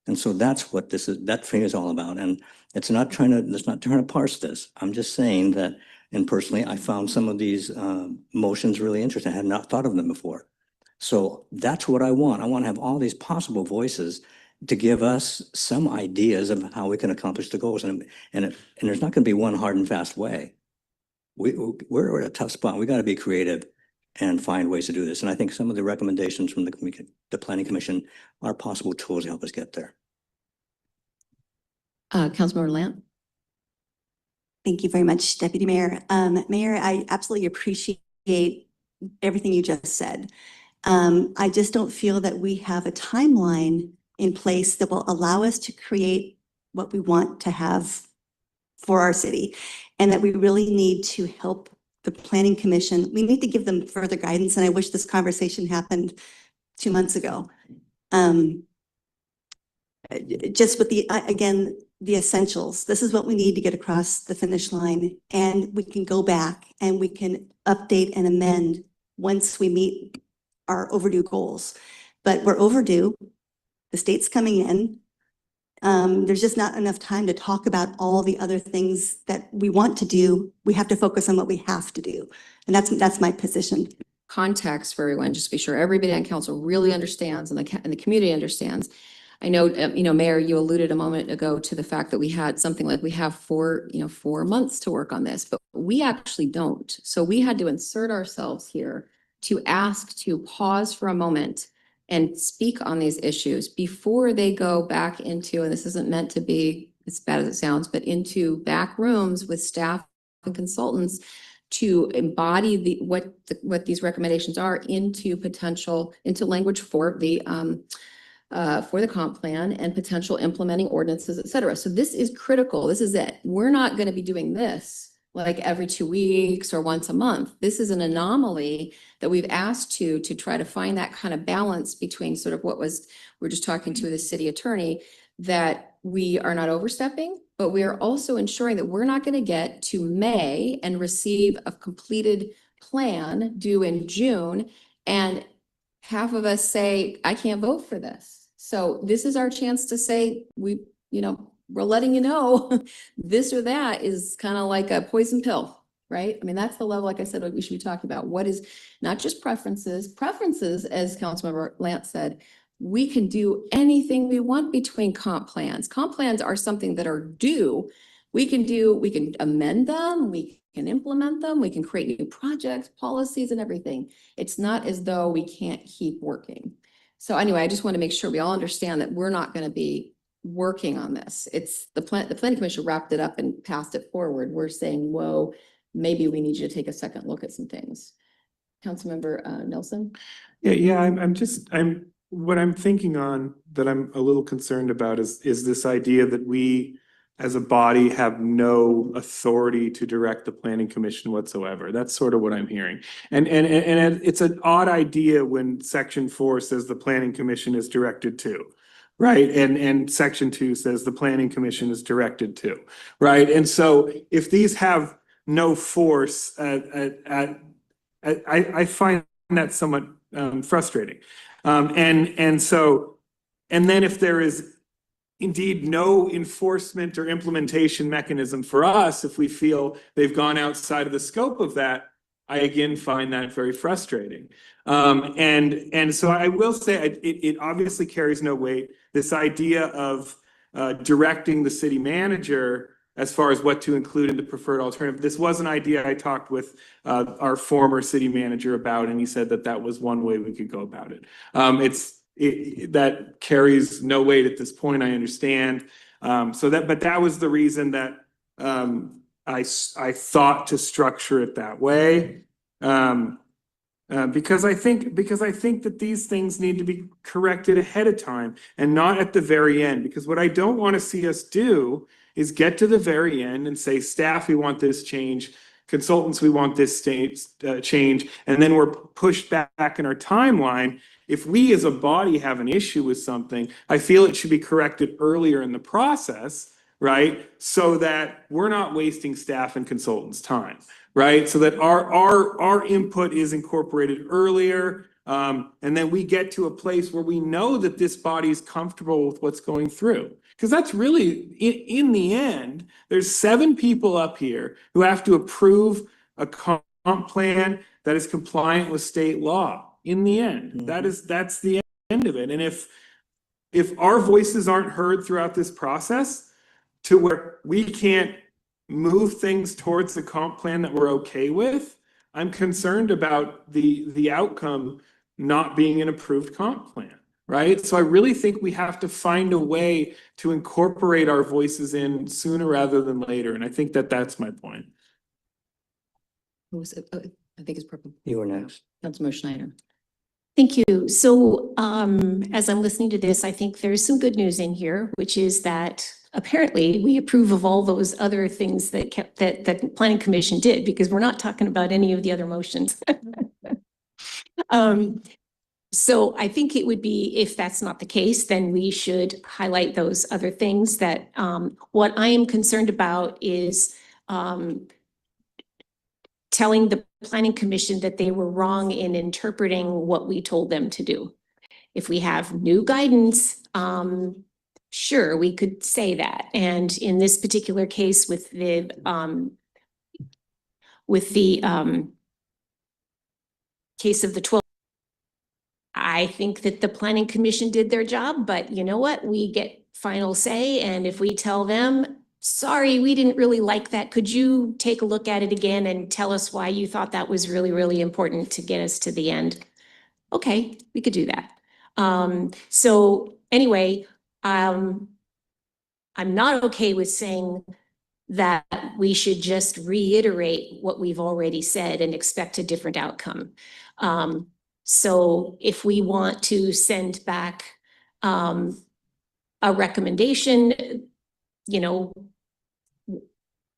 And so that's what that for me is all about. And let's not trying to parse this. I'm just saying that, and personally, I found some of these motions really interesting. I had not thought of them before. So that's what I want. I want to have all these possible voices to give us some ideas of how we can accomplish the goals. And there's not going to be one hard and fast way. We're at a tough spot. We got to be creative and find ways to do this. And I think some of the recommendations from the Planning Commission are possible tools to help us get there. Councilmember Lant. Thank you very much, Deputy Mayor. Mayor, I absolutely appreciate everything you just said. I just don't feel that we have a timeline in place that will allow us to create what we want to have for our city, and that we really need to help the Planning Commission. We need to give them further guidance, and I wish this conversation happened 2 months ago. just with the, again, the essentials. This is what we need to get across the finish line. And we can go back and we can update and amend once we meet our overdue goals. But we're overdue. The state's coming in. There's just not enough time to talk about all the other things that we want to do. We have to focus on what we have to do. And that's my position. Context for everyone, just to be sure everybody on council really understands and the community understands. I know, Mayor, you alluded a moment ago to the fact that we had something like we have 4 months to work on this, but we actually don't. So we had to insert ourselves here to ask to pause for a moment and speak on these issues before they go back into, and this isn't meant to be as bad as it sounds, but into back rooms with staff and consultants to embody what these recommendations are into language for the comp plan and potential implementing ordinances, et cetera. So this is critical. This is it. We're not going to be doing this like every 2 weeks or once a month. This is an anomaly that we've asked to try to find that kind of balance between sort of we're just talking to the city attorney, that we are not overstepping, but we are also ensuring that we're not going to get to May and receive a completed plan due in June and half of us say, I can't vote for this. So this is our chance to say, we're letting you know this or that is kind of like a poison pill, right? I mean, that's the level, like I said, what we should be talking about. What is not just preferences, as Councilmember Lance said, we can do anything we want between comp plans. Comp plans are something that are due. We can amend them, we can implement them, we can create new projects, policies, and everything. It's not as though we can't keep working. So anyway, I just want to make sure we all understand that we're not going to be working on this. It's the planning commission wrapped it up and passed it forward. We're saying, whoa, maybe we need you to take a second look at some things. Councilmember Nelson? Yeah, what I'm thinking on that I'm a little concerned about is this idea that we as a body have no authority to direct the planning commission whatsoever. That's sort of what I'm hearing. And it's an odd idea when section 4 says the planning commission is directed to, right? And section 2 says the planning commission is directed to, right? And so if these have no force I find that somewhat frustrating. And then if there is indeed no enforcement or implementation mechanism for us, if we feel they've gone outside of the scope of that, I again find that very frustrating. And so I will say it obviously carries no weight. This idea of directing the city manager as far as what to include in the preferred alternative. This was an idea I talked with our former city manager about, and he said that was one way we could go about it. That carries no weight at this point, I understand. But that was the reason that I thought to structure it that way. Because I think that these things need to be corrected ahead of time and not at the very end. Because what I don't want to see us do is get to the very end and say, staff, we want this change, consultants, we want this change, and then we're pushed back in our timeline. If we as a body have an issue with something, I feel it should be corrected earlier in the process, right? So that we're not wasting staff and consultants' time, right? So that our input is incorporated earlier, and then we get to a place where we know that this body is comfortable with what's going through. Because that's really, in the end, there's 7 people up here who have to approve a comp plan that is compliant with state law. In the end, that's the end of it. And if our voices aren't heard throughout this process to where we can't move things towards the comp plan that we're okay with, I'm concerned about the outcome not being an approved comp plan, right? So I really think we have to find a way to incorporate our voices in sooner rather than later. And I think that's my point. Who was it? I think it's purple. You were next. Councilmember Schneider. Thank you. So as I'm listening to this, I think there's some good news in here, which is that apparently we approve of all those other things that the Planning Commission did, because we're not talking about any of the other motions. So I think it would be, if that's not the case, then we should highlight those other things that, what I am concerned about is, telling the planning commission that they were wrong in interpreting what we told them to do. If we have new guidance, sure, we could say that. And in this particular case with the case of the 12, I think that the planning commission did their job, but you know what? We get final say. And if we tell them, sorry, we didn't really like that. Could you take a look at it again and tell us why you thought that was really, really important to get us to the end? Okay, we could do that. So anyway, I'm not okay with saying that we should just reiterate what we've already said and expect a different outcome. So if we want to send back a recommendation, you know,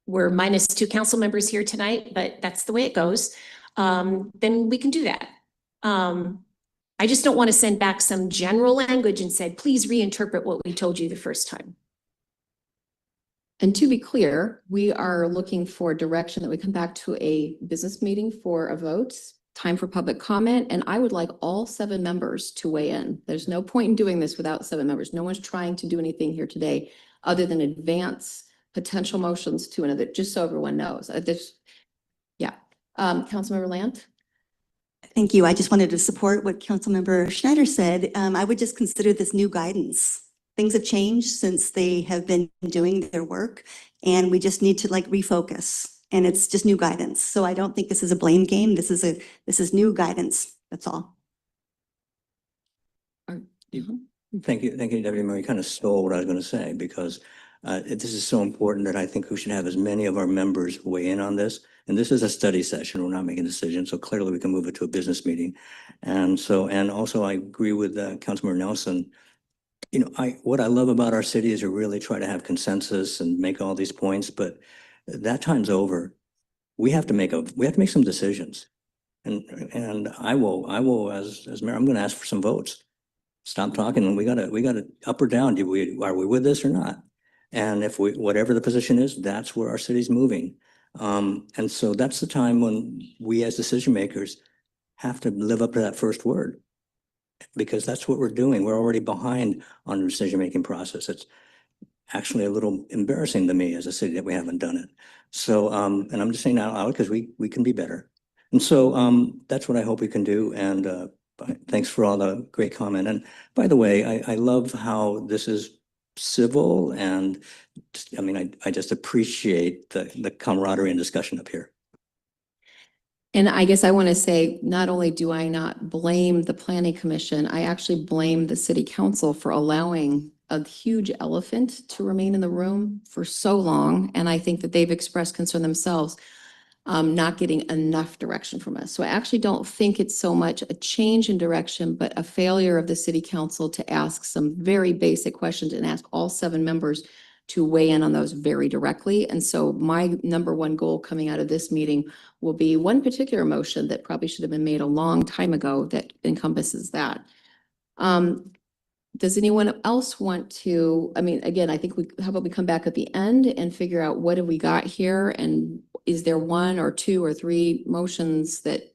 we're minus 2 council members here tonight, but that's the way it goes. Then we can do that. I just don't want to send back some general language and said, please reinterpret what we told you the first time. And to be clear, we are looking for direction that we come back to a business meeting for a vote, time for public comment, and I would like all 7 members to weigh in. There's no point in doing this without 7 members. No one's trying to do anything here today other than advance potential motions to another, just so everyone knows. Councilmember Lant? Thank you. I just wanted to support what Councilmember Schneider said. I would just consider this new guidance. Things have changed since they have been doing their work, and we just need to like refocus. And it's just new guidance. So I don't think this is a blame game. This is new guidance. That's all. Thank you, Deputy Mayor. You kind of stole what I was going to say, because this is so important that I think we should have as many of our members weigh in on this. And this is a study session. We're not making a decision. So clearly we can move it to a business meeting. And also I agree with Councilmember Nelson. You know, what I love about our city is we really try to have consensus and make all these points, but that time's over. We have to make some decisions. And I will, as mayor, I'm going to ask for some votes. Stop talking. We gotta up or down. Are we with this or not? And if whatever the position is, that's where our city's moving. And so that's the time when we as decision makers have to live up to that first word, because that's what we're doing. We're already behind on the decision-making process. It's actually a little embarrassing to me as a city that we haven't done it. So, and I'm just saying out loud because we can be better. And so that's what I hope we can do. And thanks for all the great comment. And by the way, I love how this is civil, and I mean, I just appreciate the camaraderie and discussion up here. And I guess I want to say, not only do I not blame the planning commission, I actually blame the city council for allowing a huge elephant to remain in the room for so long. And I think that they've expressed concern themselves, not getting enough direction from us. So I actually don't think it's so much a change in direction, but a failure of the city council to ask some very basic questions and ask all 7 members to weigh in on those very directly. And so my #1 goal coming out of this meeting will be one particular motion that probably should have been made a long time ago that encompasses that. Does anyone else want to, I mean, again, I think how about we come back at the end and figure out what have we got here? And is there 1 or 2 or 3 motions that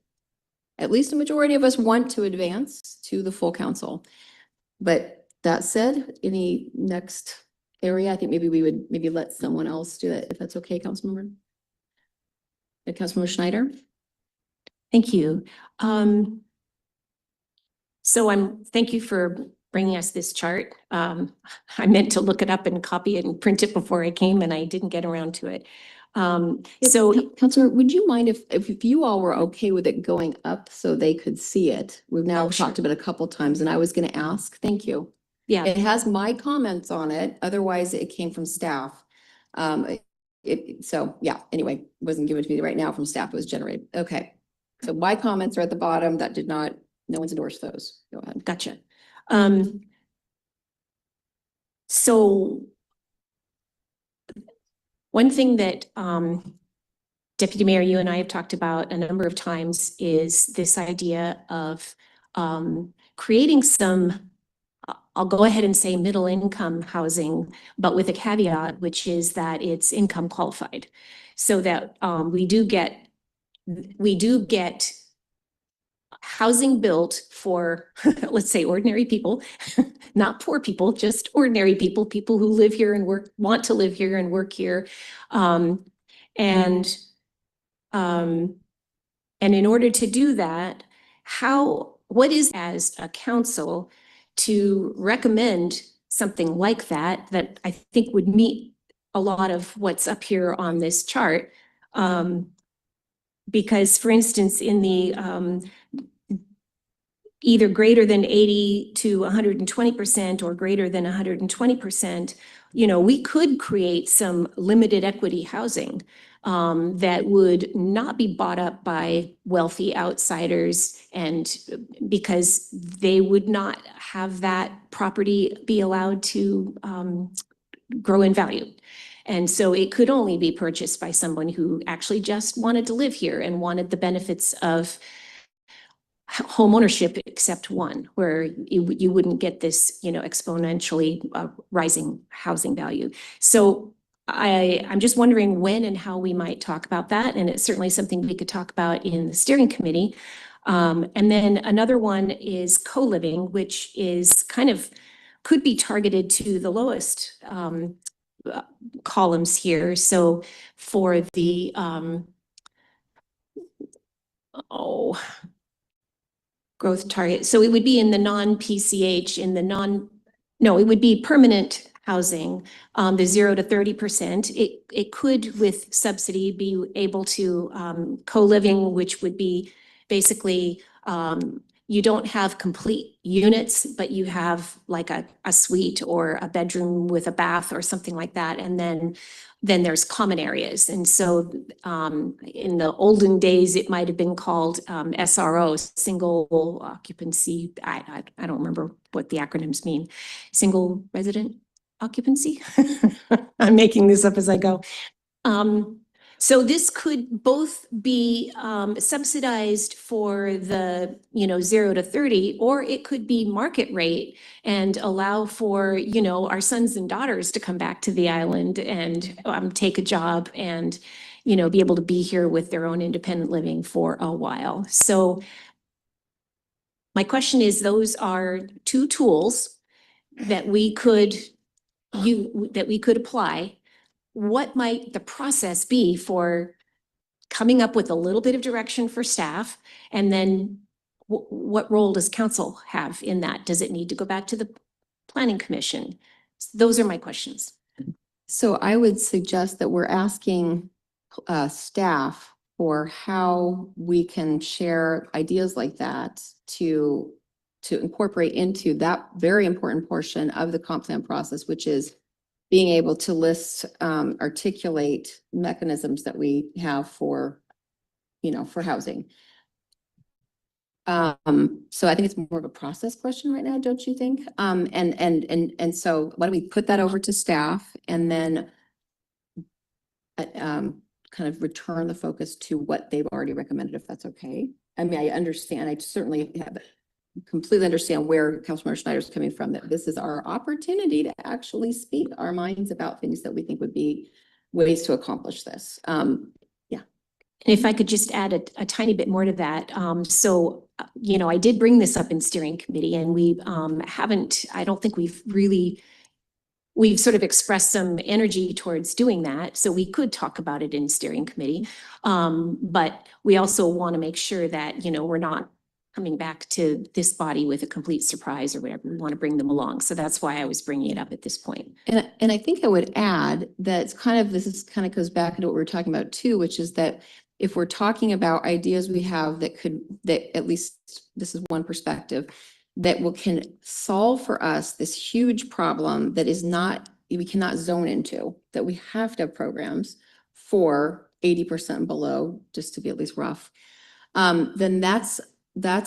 at least a majority of us want to advance to the full council? But that said, any next area, I think maybe we would let someone else do it, if that's okay, Councilmember. Councilmember Schneider? Thank you. So thank you for bringing us this chart. I meant to look it up and copy it and print it before I came, and I didn't get around to it. Councilor, would you mind if you all were okay with it going up so they could see it? We've now talked about it a couple times, and I was going to ask. Thank you. Yeah. It has my comments on it. Otherwise, it came from staff. So yeah, anyway, it wasn't given to me right now from staff. It was generated. Okay. So my comments are at the bottom. No one's endorsed those. Go ahead. Gotcha. So one thing that Deputy Mayor, you and I have talked about a number of times is this idea of creating some, I'll go ahead and say middle income housing, but with a caveat, which is that it's income qualified. So that we do get housing built for, let's say, ordinary people, not poor people, just ordinary people, people who live here and want to live here and work here. And in order to do that, what is as a council to recommend something like that, that I think would meet a lot of what's up here on this chart? Because for instance, in the either greater than 80 to 120% or greater than 120%, we could create some limited equity housing that would not be bought up by wealthy outsiders, and because they would not have that property be allowed to grow in value. And so it could only be purchased by someone who actually just wanted to live here and wanted the benefits of home ownership, except one, where you wouldn't get this, exponentially rising housing value. So I'm just wondering when and how we might talk about that. And it's certainly something we could talk about in the steering committee. And then another one is co-living, which is could be targeted to the lowest columns here. So for the, growth target. So it would be in the non-PCH, it would be permanent housing, the 0 to 30%. It could, with subsidy, be able to co-living, which would be basically you don't have complete units, but you have like a suite or a bedroom with a bath or something like that. And then there's common areas. And so in the olden days, it might have been called SRO, single occupancy. I don't remember what the acronyms mean. Single resident occupancy. I'm making this up as I go. So this could both be subsidized for the 0 to 30, or it could be market rate and allow for our sons and daughters to come back to the island and take a job and be able to be here with their own independent living for a while. So my question is, those are two tools that we could apply. What might the process be for coming up with a little bit of direction for staff? And then what role does council have in that? Does it need to go back to the planning commission? Those are my questions. So I would suggest that we're asking staff for how we can share ideas like that to incorporate into that very important portion of the comp plan process, which is being able to list, articulate mechanisms that we have for housing. So I think it's more of a process question right now, don't you think? And so why don't we put that over to staff and then kind of return the focus to what they've already recommended, if that's okay. I mean, I understand, I certainly completely understand where Councilmember Schneider is coming from, that this is our opportunity to actually speak our minds about things that we think would be ways to accomplish this. And if I could just add a tiny bit more to that. So, I did bring this up in steering committee, and we I don't think we've sort of expressed some energy towards doing that. So we could talk about it in steering committee. But we also want to make sure that, we're not coming back to this body with a complete surprise or whatever. We want to bring them along. So that's why I was bringing it up at this point. And I think I would add that it's this kind of goes back into what we were talking about too, which is that if we're talking about ideas we have that at least this is one perspective, that can solve for us this huge problem that we cannot zone into, that we have to have programs for 80% and below, just to be at least rough, then that's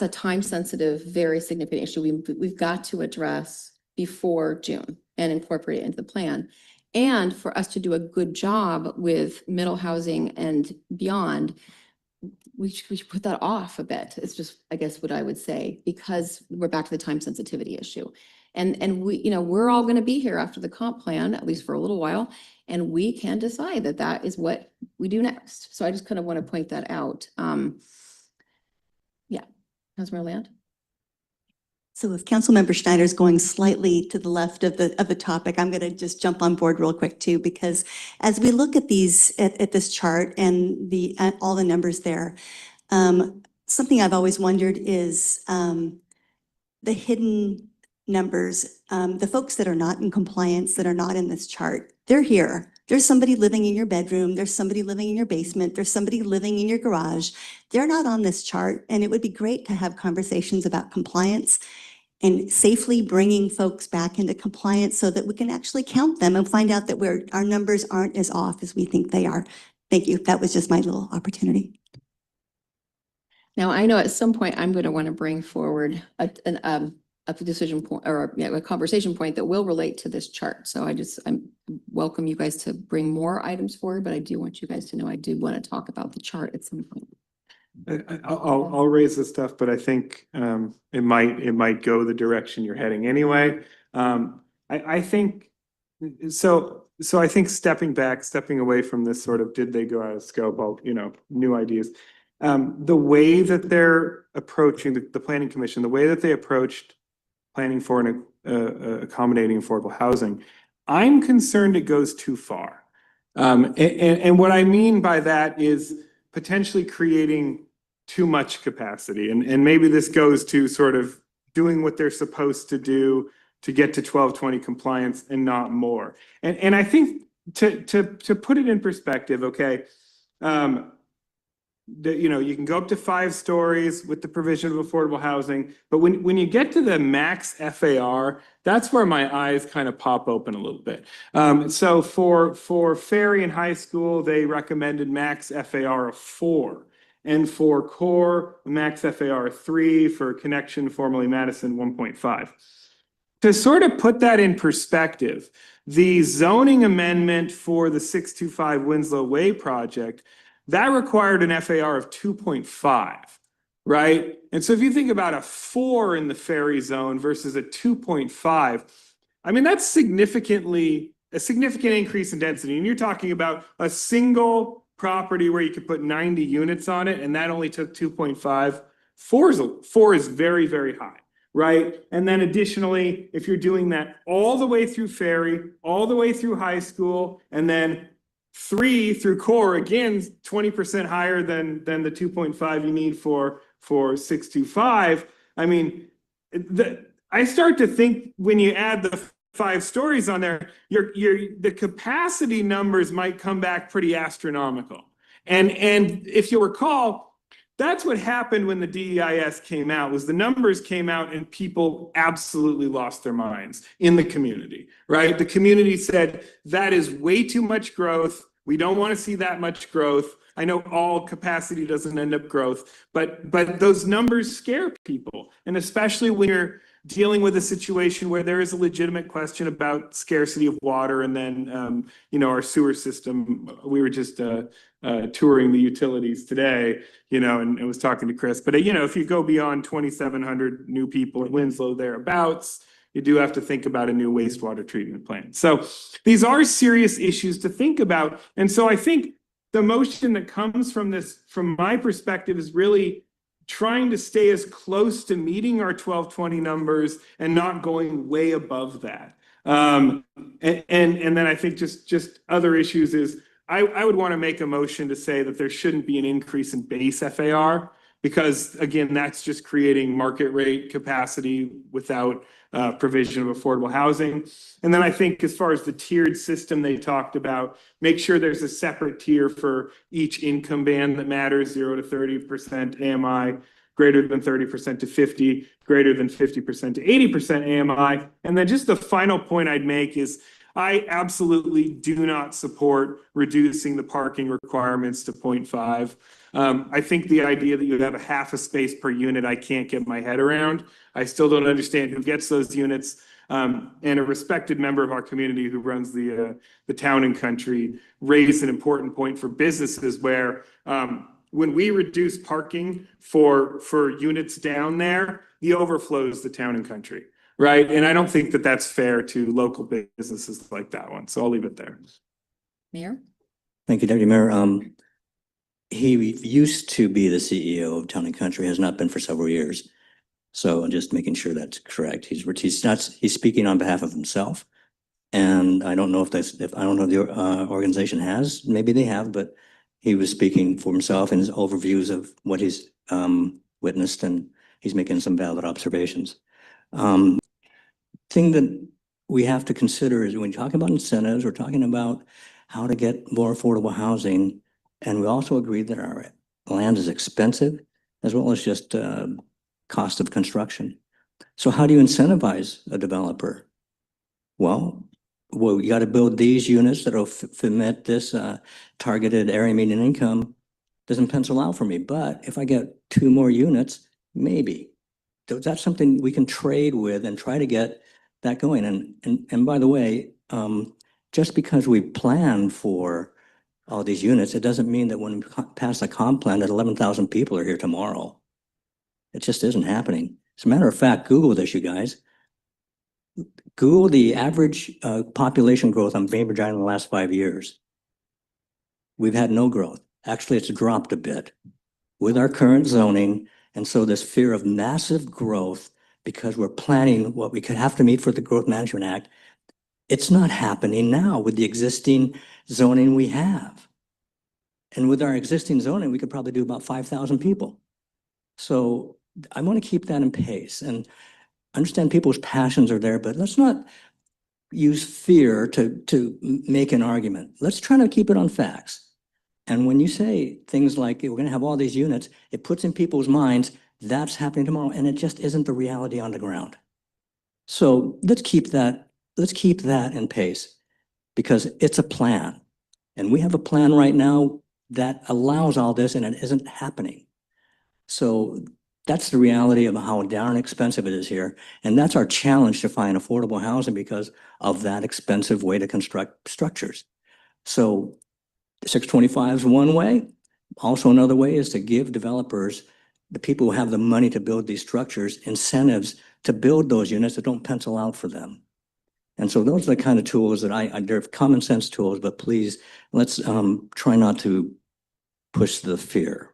a time-sensitive, very significant issue we've got to address before June and incorporate it into the plan. And for us to do a good job with middle housing and beyond, we should put that off a bit. It's just, I guess, what I would say, because we're back to the time sensitivity issue. And we, we're all going to be here after the comp plan, at least for a little while, and we can decide that that is what we do next. So I just kind of want to point that out. Yeah, Councilmember Land. So if Councilmember Schneider is going slightly to the left of the topic, I'm going to just jump on board real quick too, because as we look at at this chart and all the numbers there, something I've always wondered is the hidden numbers, the folks that are not in compliance, that are not in this chart, they're here. There's somebody living in your bedroom. There's somebody living in your basement. There's somebody living in your garage. They're not on this chart. And it would be great to have conversations about compliance and safely bringing folks back into compliance so that we can actually count them and find out that our numbers aren't as off as we think they are. Thank you. That was just my little opportunity. Now, I know at some point I'm going to want to bring forward a decision point or a conversation point that will relate to this chart. So I welcome you guys to bring more items forward, but I do want you guys to know I do want to talk about the chart at some point. I'll raise this stuff, but I think it might go the direction you're heading anyway. I think so. I think stepping away from this sort of did they go out of scope? All new ideas. The way that they're approaching the planning commission, the way that they approached planning for an accommodating affordable housing, I'm concerned it goes too far. And what I mean by that is potentially creating too much capacity. And maybe this goes to sort of doing what they're supposed to do to get to 1220 compliance and not more. And I think to put it in perspective, okay, you can go up to 5 stories with the provision of affordable housing, but when you get to the max FAR, that's where my eyes kind of pop open a little bit. So for Ferry in high school, they recommended max FAR of 4. And for core, max FAR of 3, for connection, formerly Madison, 1.5. To sort of put that in perspective, the zoning amendment for the 625 Winslow Way project, that required an FAR of 2.5, right? And so if you think about a 4 in the Ferry zone versus a 2.5, I mean, that's a significant increase in density. And you're talking about a single property where you could put 90 units on it, and that only took 2.5. 4 is very, very high, right? And then additionally, if you're doing that all the way through Ferry, all the way through high school, and then 3 through core, again, 20% higher than the 2.5 you need for 625. I mean, I start to think when you add the 5 stories on there, the capacity numbers might come back pretty astronomical. And if you'll recall, that's what happened when the DEIS came out, was the numbers came out and people absolutely lost their minds in the community, right? The community said, that is way too much growth. We don't want to see that much growth. I know all capacity doesn't end up growth, but those numbers scare people. And especially when you're dealing with a situation where there is a legitimate question about scarcity of water, and then our sewer system. We were just touring the utilities today, and was talking to Chris. But if you go beyond 2,700 new people in Winslow thereabouts, you do have to think about a new wastewater treatment plant. So these are serious issues to think about. And so I think the motion that comes from this, from my perspective, is really trying to stay as close to meeting our 1220 numbers and not going way above that. And then I think just other issues is I would want to make a motion to say that there shouldn't be an increase in base FAR, because again, that's just creating market rate capacity without provision of affordable housing. And then I think as far as the tiered system they talked about, make sure there's a separate tier for each income band that matters, 0 to 30% AMI, greater than 30% to 50, greater than 50% to 80% AMI. And then just the final point I'd make is I absolutely do not support reducing the parking requirements to 0.5. I think the idea that you have a half a space per unit, I can't get my head around. I still don't understand who gets those units. And a respected member of our community who runs the Town and Country raised an important point for businesses where when we reduce parking for units down there, the overflow is the town and country, right? And I don't think that that's fair to local businesses like that one. So I'll leave it there. Mayor? Thank you, Deputy Mayor. He used to be the CEO of Town and Country, has not been for several years. So I'm just making sure that's correct. He's speaking on behalf of himself. And I don't know if I don't know if the organization has, maybe they have, but he was speaking for himself and his overviews of what he's witnessed, and he's making some valid observations. Thing that we have to consider is when you're talking about incentives, we're talking about how to get more affordable housing. And we also agree that our land is expensive as well as just cost of construction. So how do you incentivize a developer? Well, you got to build these units that'll fit this targeted area median income. Doesn't pencil out for me, but if I get 2 more units, maybe. That's something we can trade with and try to get that going. And by the way, just because we plan for all these units, it doesn't mean that when we pass a comp plan that 11,000 people are here tomorrow. It just isn't happening. As a matter of fact, Google this, you guys. Google the average population growth on Bainbridge Island in the last 5 years. We've had no growth. Actually, it's dropped a bit with our current zoning. And so this fear of massive growth, because we're planning what we could have to meet for the Growth Management Act, it's not happening now with the existing zoning we have. And with our existing zoning, we could probably do about 5,000 people. So I want to keep that in pace and understand people's passions are there, but let's not use fear to make an argument. Let's try to keep it on facts. And when you say things like, we're going to have all these units, it puts in people's minds, that's happening tomorrow, and it just isn't the reality on the ground. So let's keep that in pace, because it's a plan. And we have a plan right now that allows all this, and it isn't happening. So that's the reality of how darn expensive it is here. And that's our challenge to find affordable housing because of that expensive way to construct structures. So 625 is one way. Also, another way is to give developers, the people who have the money to build these structures, incentives to build those units that don't pencil out for them. And so those are the kind of tools that they're common sense tools, but please, let's try not to push the fear.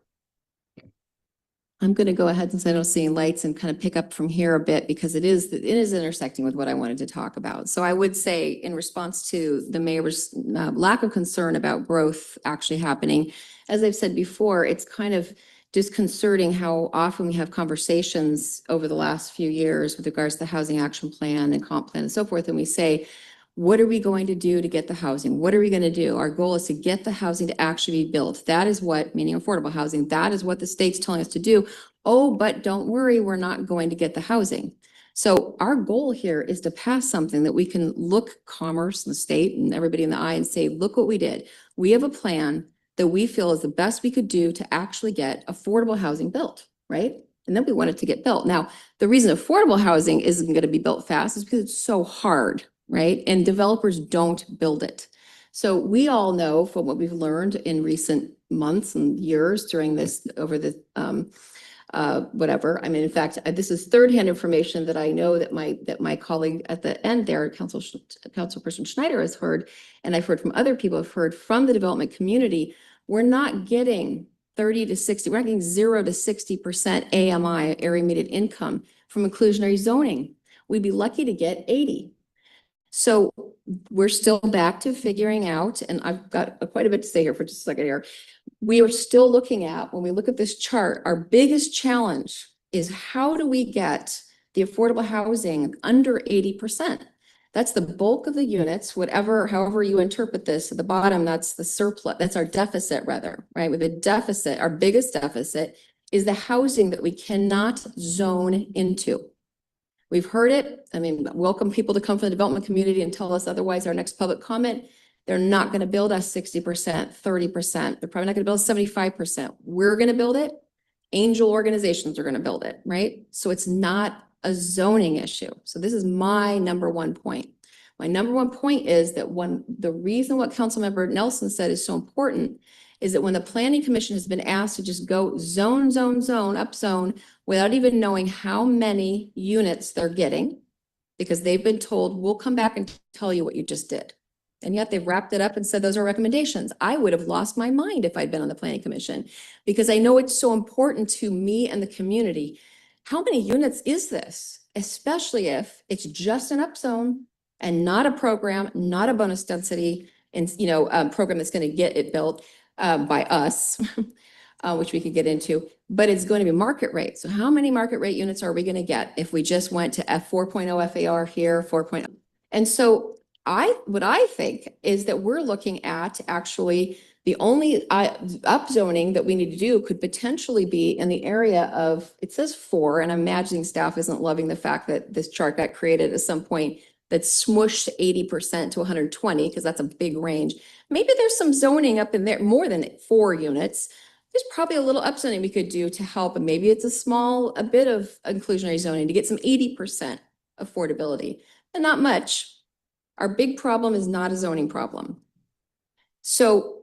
I'm going to go ahead, since I don't see lights, and kind of pick up from here a bit, because it is intersecting with what I wanted to talk about. So I would say, in response to the mayor's lack of concern about growth actually happening, as I've said before, it's kind of disconcerting how often we have conversations over the last few years with regards to the housing action plan and comp plan and so forth. And we say, what are we going to do to get the housing? What are we going to do? Our goal is to get the housing to actually be built. That is what, meaning affordable housing, that is what the state's telling us to do. Oh, but don't worry, we're not going to get the housing. So our goal here is to pass something that we can look commerce and the state and everybody in the eye and say, look what we did. We have a plan that we feel is the best we could do to actually get affordable housing built, right? And then we want it to get built. Now, the reason affordable housing isn't going to be built fast is because it's so hard, right? And developers don't build it. So we all know from what we've learned in recent months and years during this, over the whatever. I mean, in fact, this is third-hand information that I know that my colleague at the end there, Councilperson Schneider, has heard, and I've heard from other people, have heard from the development community. We're not getting 30 to 60, we're not getting 0 to 60% AMI, area median income, from inclusionary zoning. We'd be lucky to get 80. So we're still back to figuring out, and I've got quite a bit to say here for just a second here. We are still looking at, when we look at this chart, our biggest challenge is how do we get the affordable housing under 80%? That's the bulk of the units, however you interpret this. At the bottom, that's the surplus, that's our deficit rather, right? With a deficit, our biggest deficit is the housing that we cannot zone into. We've heard it. I mean, welcome people to come from the development community and tell us otherwise. Our next public comment, they're not going to build us 60%, 30%. They're probably not going to build 75%. We're going to build it. Angel organizations are going to build it, right? So it's not a zoning issue. So this is my number one point. My number one point is that the reason what Councilmember Nelson said is so important is that when the planning commission has been asked to just go zone, up zone, without even knowing how many units they're getting, because they've been told, we'll come back and tell you what you just did. And yet they've wrapped it up and said, those are recommendations. I would have lost my mind if I'd been on the planning commission, because I know it's so important to me and the community. How many units is this? Especially if it's just an upzone and not a program, not a bonus density, and program that's going to get it built by us, which we could get into, but it's going to be market rate. So how many market rate units are we going to get if we just went to F 4.0 FAR here, 4.0? And so what I think is that we're looking at actually the only upzoning that we need to do could potentially be in the area of, it says 4, and I'm imagining staff isn't loving the fact that this chart got created at some point that smushed 80% to 120, because that's a big range. Maybe there's some zoning up in there, more than 4 units. There's probably a little upzoning we could do to help, and maybe it's a bit of inclusionary zoning to get some 80% affordability, and not much. Our big problem is not a zoning problem. So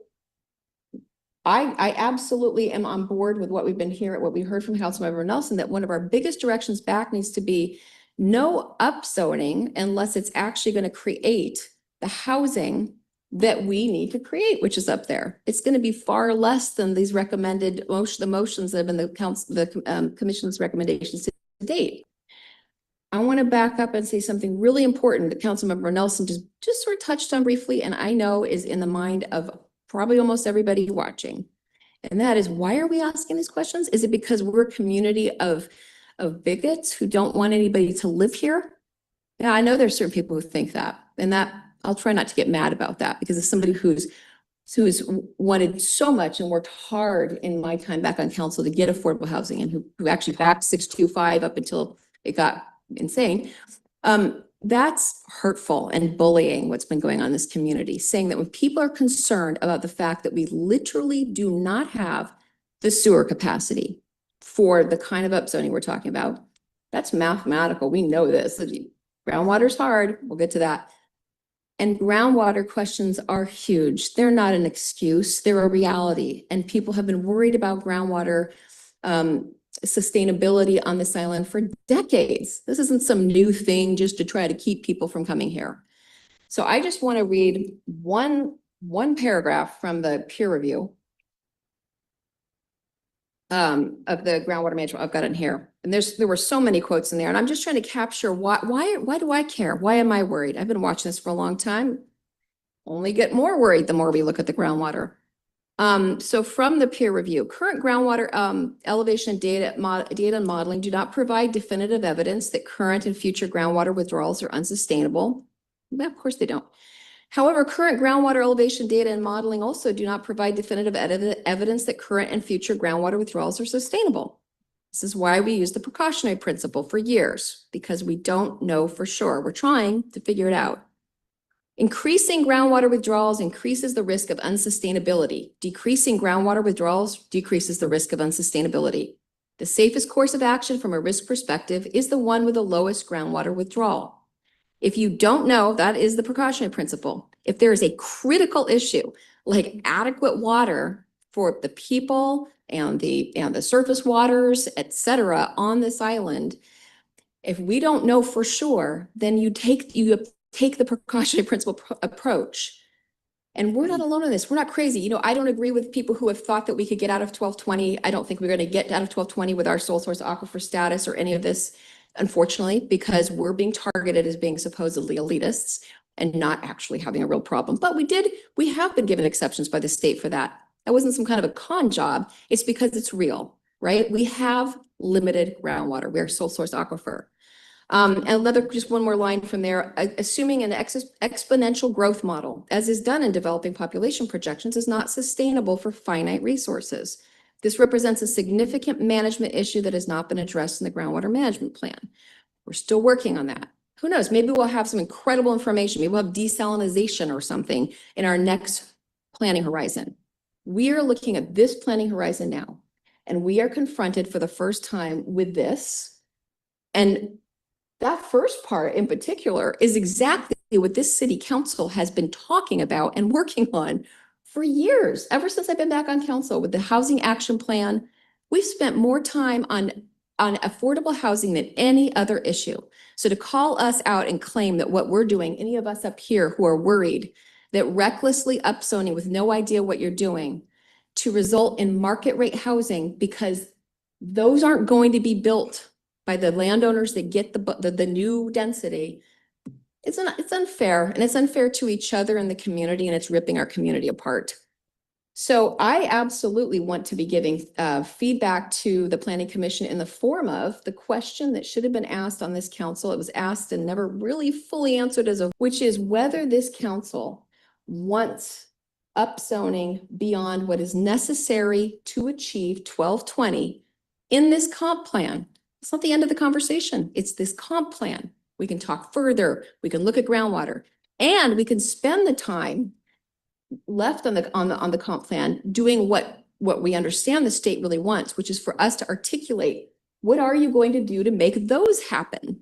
I absolutely am on board with what we've been hearing, what we heard from Councilmember Nelson, that one of our biggest directions back needs to be no upzoning unless it's actually going to create the housing that we need to create, which is up there. It's going to be far less than these recommended the motions that have been the commission's recommendations to date. I want to back up and say something really important that Councilmember Nelson just sort of touched on briefly, and I know is in the mind of probably almost everybody watching. And that is, why are we asking these questions? Is it because we're a community of bigots who don't want anybody to live here? Yeah, I know there's certain people who think that, and that I'll try not to get mad about that, because as somebody who's wanted so much and worked hard in my time back on council to get affordable housing, and who actually backed 625 up until it got insane. That's hurtful and bullying what's been going on in this community, saying that when people are concerned about the fact that we literally do not have the sewer capacity for the kind of upzoning we're talking about, that's mathematical. We know this. Groundwater's hard. We'll get to that. And groundwater questions are huge. They're not an excuse. They're a reality. And people have been worried about groundwater sustainability on this island for decades. This isn't some new thing just to try to keep people from coming here. So I just want to read one paragraph from the peer review of the groundwater management. I've got it in here, and there were so many quotes in there, and I'm just trying to capture why do I care? Why am I worried? I've been watching this for a long time. Only get more worried the more we look at the groundwater. So from the peer review, current groundwater elevation data and modeling do not provide definitive evidence that current and future groundwater withdrawals are unsustainable. Well, of course they don't. However, current groundwater elevation data and modeling also do not provide definitive evidence that current and future groundwater withdrawals are sustainable. This is why we use the precautionary principle for years, because we don't know for sure. We're trying to figure it out. Increasing groundwater withdrawals increases the risk of unsustainability. Decreasing groundwater withdrawals decreases the risk of unsustainability. The safest course of action from a risk perspective is the one with the lowest groundwater withdrawal. If you don't know, that is the precautionary principle. If there is a critical issue, like adequate water for the people and the surface waters, et cetera, on this island, if we don't know for sure, then you take the precautionary principle approach. And we're not alone in this. We're not crazy. I don't agree with people who have thought that we could get out of 1220. I don't think we're going to get out of 1220 with our sole source aquifer status or any of this, unfortunately, because we're being targeted as being supposedly elitists and not actually having a real problem. But we have been given exceptions by the state for that. That wasn't some kind of a con job. It's because it's real, right? We have limited groundwater. We're sole source aquifer. Just one more line from there, assuming an exponential growth model, as is done in developing population projections, is not sustainable for finite resources. This represents a significant management issue that has not been addressed in the groundwater management plan. We're still working on that. Who knows? Maybe we'll have some incredible information. Maybe we'll have desalinization or something in our next planning horizon. We are looking at this planning horizon now, and we are confronted for the first time with this. And that first part in particular is exactly what this city council has been talking about and working on For years, ever since I've been back on council with the housing action plan, we've spent more time on affordable housing than any other issue. So to call us out and claim that what we're doing, any of us up here who are worried that recklessly upzoning with no idea what you're doing to result in market rate housing, because those aren't going to be built by the landowners that get the new density. It's unfair, and it's unfair to each other in the community, and it's ripping our community apart. So I absolutely want to be giving feedback to the Planning Commission in the form of the question that should have been asked on this council. It was asked and never really fully answered which is whether this council wants upzoning beyond what is necessary to achieve 1220 in this comp plan. It's not the end of the conversation. It's this comp plan. We can talk further. We can look at groundwater, and we can spend the time left on the comp plan doing what we understand the state really wants, which is for us to articulate, what are you going to do to make those happen?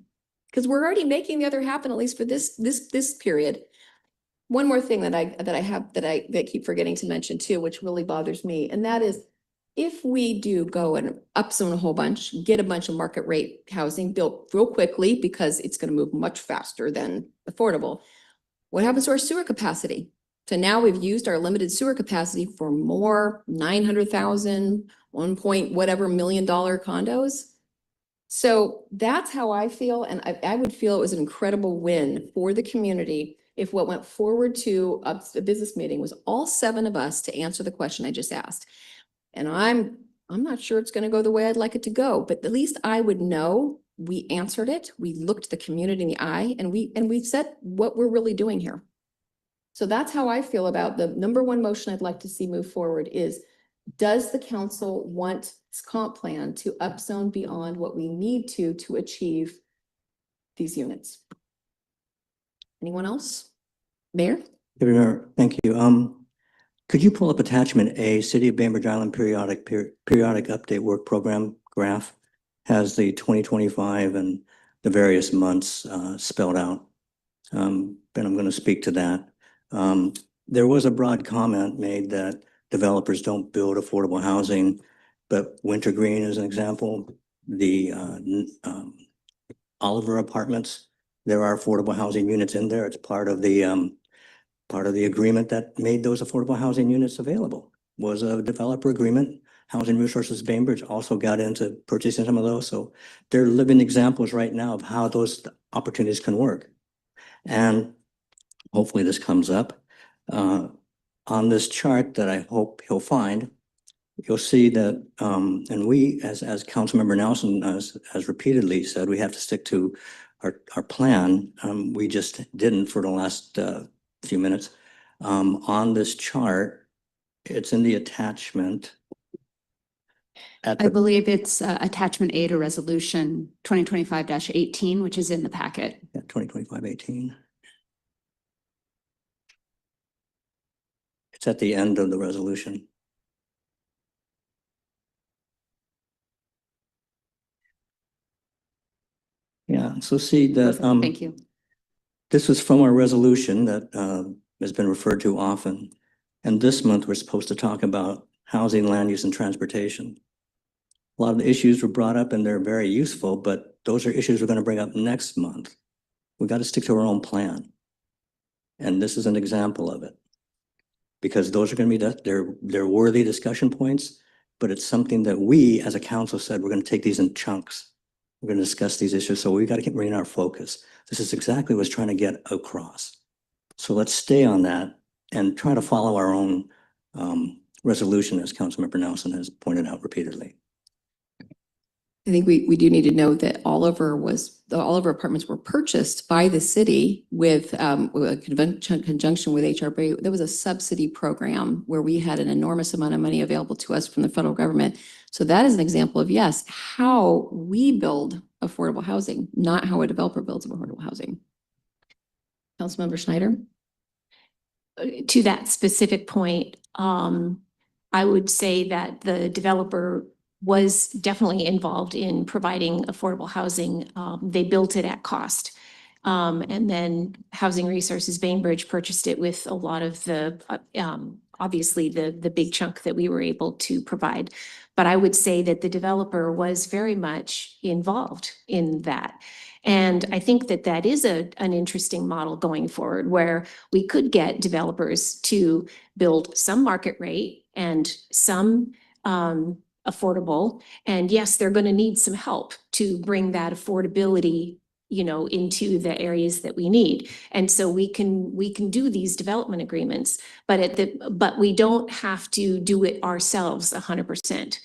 Because we're already making the other happen, at least for this period. One more thing that I keep forgetting to mention too, which really bothers me, and that is, if we do go and upzone a whole bunch, get a bunch of market rate housing built real quickly, because it's going to move much faster than affordable, what happens to our sewer capacity? So now we've used our limited sewer capacity for more 900,000, 1 point whatever $1 million condos. So that's how I feel. And I would feel it was an incredible win for the community if what went forward to a business meeting was all 7 of us to answer the question I just asked. And I'm not sure it's going to go the way I'd like it to go, but at least I would know we answered it. We looked the community in the eye, and we said what we're really doing here. So that's how I feel about the number 1 motion I'd like to see move forward is, does the council want this comp plan to upzone beyond what we need to achieve these units? Anyone else? Mayor? Thank you. Could you pull up attachment A, City of Bainbridge Island periodic update work program graph? Has the 2025 and the various months spelled out. And I'm going to speak to that. There was a broad comment made that developers don't build affordable housing, but Wintergreen is an example. The Oliver Apartments, there are affordable housing units in there. It's part of the agreement that made those affordable housing units available. Was a developer agreement. Housing Resources Bainbridge also got into purchasing some of those. So they're living examples right now of how those opportunities can work. And hopefully this comes up. On this chart that I hope he'll find, you'll see that, and we, as Councilmember Nelson has repeatedly said, we have to stick to our plan. We just didn't for the last few minutes. On this chart, it's in the attachment. I believe it's attachment A to resolution 2025-18, which is in the packet. Yeah, 2025-18. It's at the end of the resolution. Yeah, so see that Thank you. this was from our resolution that has been referred to often. And this month, we're supposed to talk about housing, land use, and transportation. A lot of the issues were brought up and they're very useful, but those are issues we're going to bring up next month. We got to stick to our own plan. And this is an example of it. Because those are going to be, they're worthy discussion points, but it's something that we as a council said, we're going to take these in chunks. We're going to discuss these issues. So we got to keep bringing our focus. This is exactly what I was trying to get across. So let's stay on that and try to follow our own resolution, as Councilmember Nelson has pointed out repeatedly. I think we do need to know that Oliver Apartments were purchased by the city with conjunction with HRB. There was a subsidy program where we had an enormous amount of money available to us from the federal government. So that is an example of, yes, how we build affordable housing, not how a developer builds affordable housing. Councilmember Schneider? To that specific point, I would say that the developer was definitely involved in providing affordable housing. They built it at cost. And then Housing Resources Bainbridge purchased it with a lot of the obviously the big chunk that we were able to provide. But I would say that the developer was very much involved in that. And I think that that is an interesting model going forward, where we could get developers to build some market rate and some affordable. And yes, they're going to need some help to bring that affordability, you know, into the areas that we need. And so we can do these development agreements, but we don't have to do it ourselves 100%.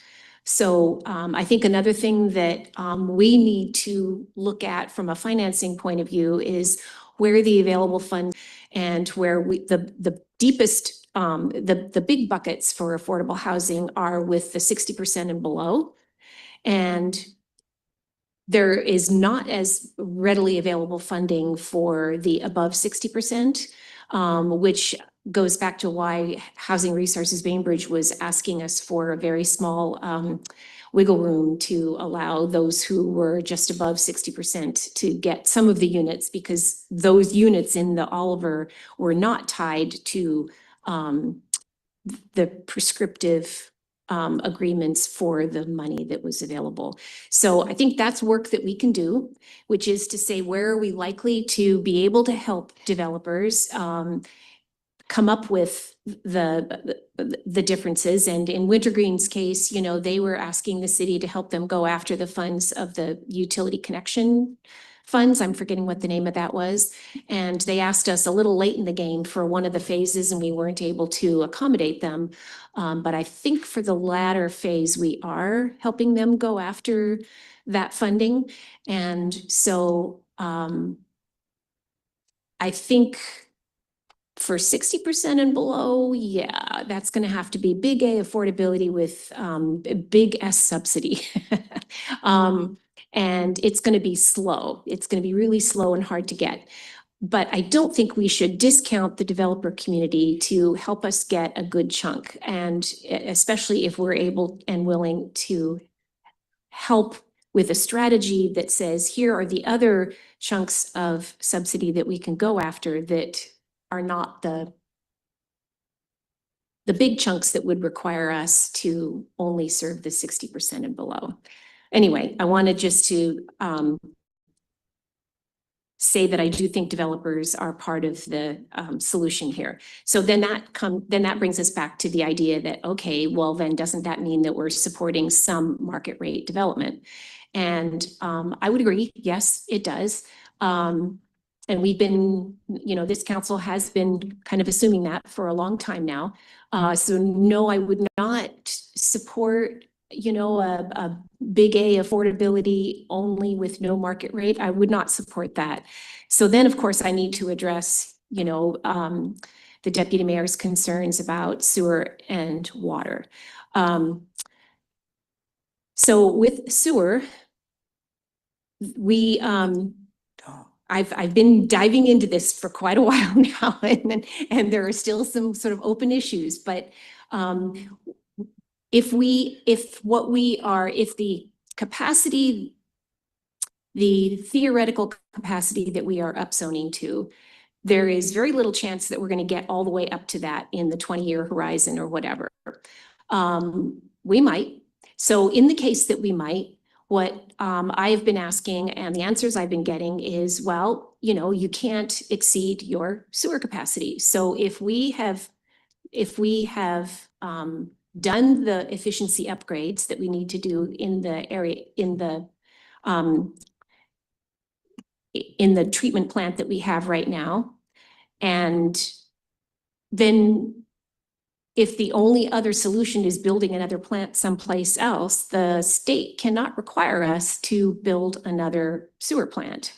So I think another thing that we need to look at from a financing point of view is where the available funds and where the deepest, the big buckets for affordable housing are with the 60% and below. And there is not as readily available funding for the above 60%, which goes back to why Housing Resources Bainbridge was asking us for a very small wiggle room to allow those who were just above 60% to get some of the units, because those units in the Oliver were not tied to the prescriptive agreements for the money that was available. So I think that's work that we can do, which is to say, where are we likely to be able to help developers come up with the differences. And in Wintergreen's case, you know, they were asking the city to help them go after the funds of the utility connection funds. I'm forgetting what the name of that was. And they asked us a little late in the game for one of the phases, and we weren't able to accommodate them. But I think for the latter phase, we are helping them go after that funding. And so I think for 60% and below, yeah, that's going to have to be big A affordability with big S subsidy. And it's going to be slow. It's going to be really slow and hard to get. But I don't think we should discount the developer community to help us get a good chunk. And especially if we're able and willing to help with a strategy that says, here are the other chunks of subsidy that we can go after that are not the big chunks that would require us to only serve the 60% and below. Anyway, I wanted just to say that I do think developers are part of the solution here. So then that brings us back to the idea that, okay, well then doesn't that mean that we're supporting some market rate development? And I would agree, yes, it does. And we've been, you know, this council has been kind of assuming that for a long time now. So no, I would not support, you know, a big A affordability only with no market rate. I would not support that. So then, of course, I need to address, you know, the deputy mayor's concerns about sewer and water. So with sewer, we I've been diving into this for quite a while now, and there are still some sort of open issues. But if the capacity, the theoretical capacity that we are upzoning to, there is very little chance that we're going to get all the way up to that in the 20-year horizon or whatever. We might. So in the case that we might, what I've been asking and the answers I've been getting is, well, you know, you can't exceed your sewer capacity. So if we have done the efficiency upgrades that we need to do in the area, in the treatment plant that we have right now, and then if the only other solution is building another plant someplace else, the state cannot require us to build another sewer plant.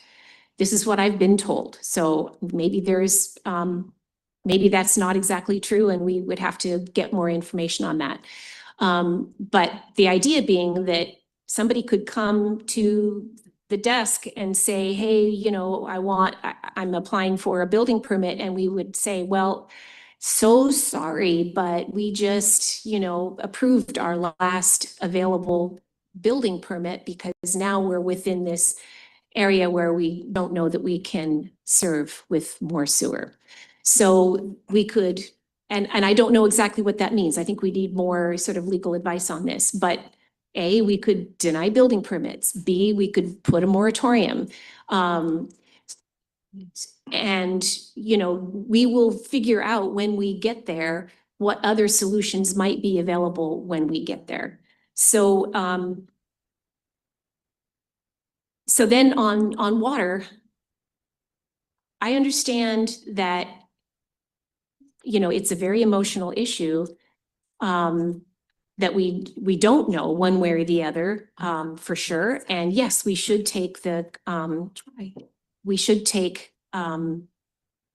This is what I've been told. So maybe there's, maybe that's not exactly true, and we would have to get more information on that. But the idea being that somebody could come to the desk and say, hey, you know, I'm applying for a building permit, and we would say, well, so sorry, but we just, you know, approved our last available building permit because now we're within this area where we don't know that we can serve with more sewer. So we could And I don't know exactly what that means. I think we need more sort of legal advice on this, but A, we could deny building permits. B, we could put a moratorium. And, you know, we will figure out when we get there what other solutions might be available when we get there. So, so then on water, I understand that, you know, it's a very emotional issue, that we don't know one way or the other, for sure. And yes, we should take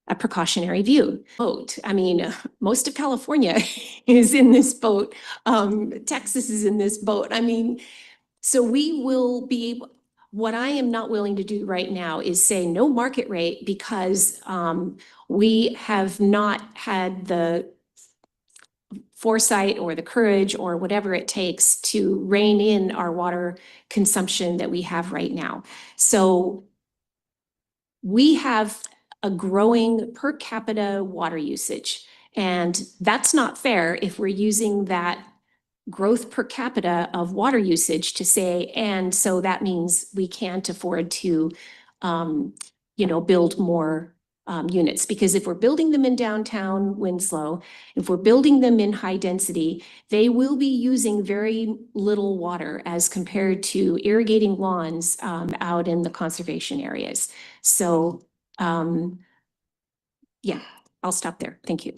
a precautionary view. Boat. I mean, most of California is in this boat. Texas is in this boat. I mean, so we will be able, what I am not willing to do right now is say no market rate because we have not had the foresight or the courage or whatever it takes to rein in our water consumption that we have right now. So we have a growing per capita water usage, and that's not fair if we're using that growth per capita of water usage to say, and so that means we can't afford to, you know, build more units. Because if we're building them in downtown Winslow, if we're building them in high density, they will be using very little water as compared to irrigating lawns out in the conservation areas. So, yeah, I'll stop there. Thank you.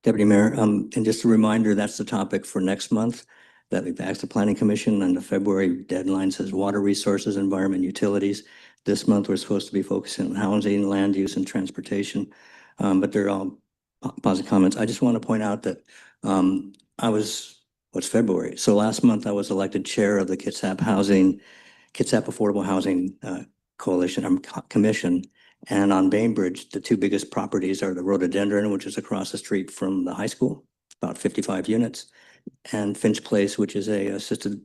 Deputy Mayor, and just a reminder, that's the topic for next month that we've asked the Planning Commission, and the February deadline says water resources, environment, utilities. This month, we're supposed to be focusing on housing, land use, and transportation, but they're all positive comments. I just want to point out that what's February? So last month, I was elected chair of the Kitsap Affordable Housing Coalition, Commission. And on Bainbridge, the two biggest properties are the Rhododendron, which is across the street from the high school, about 55 units, and Finch Place, which is a assisted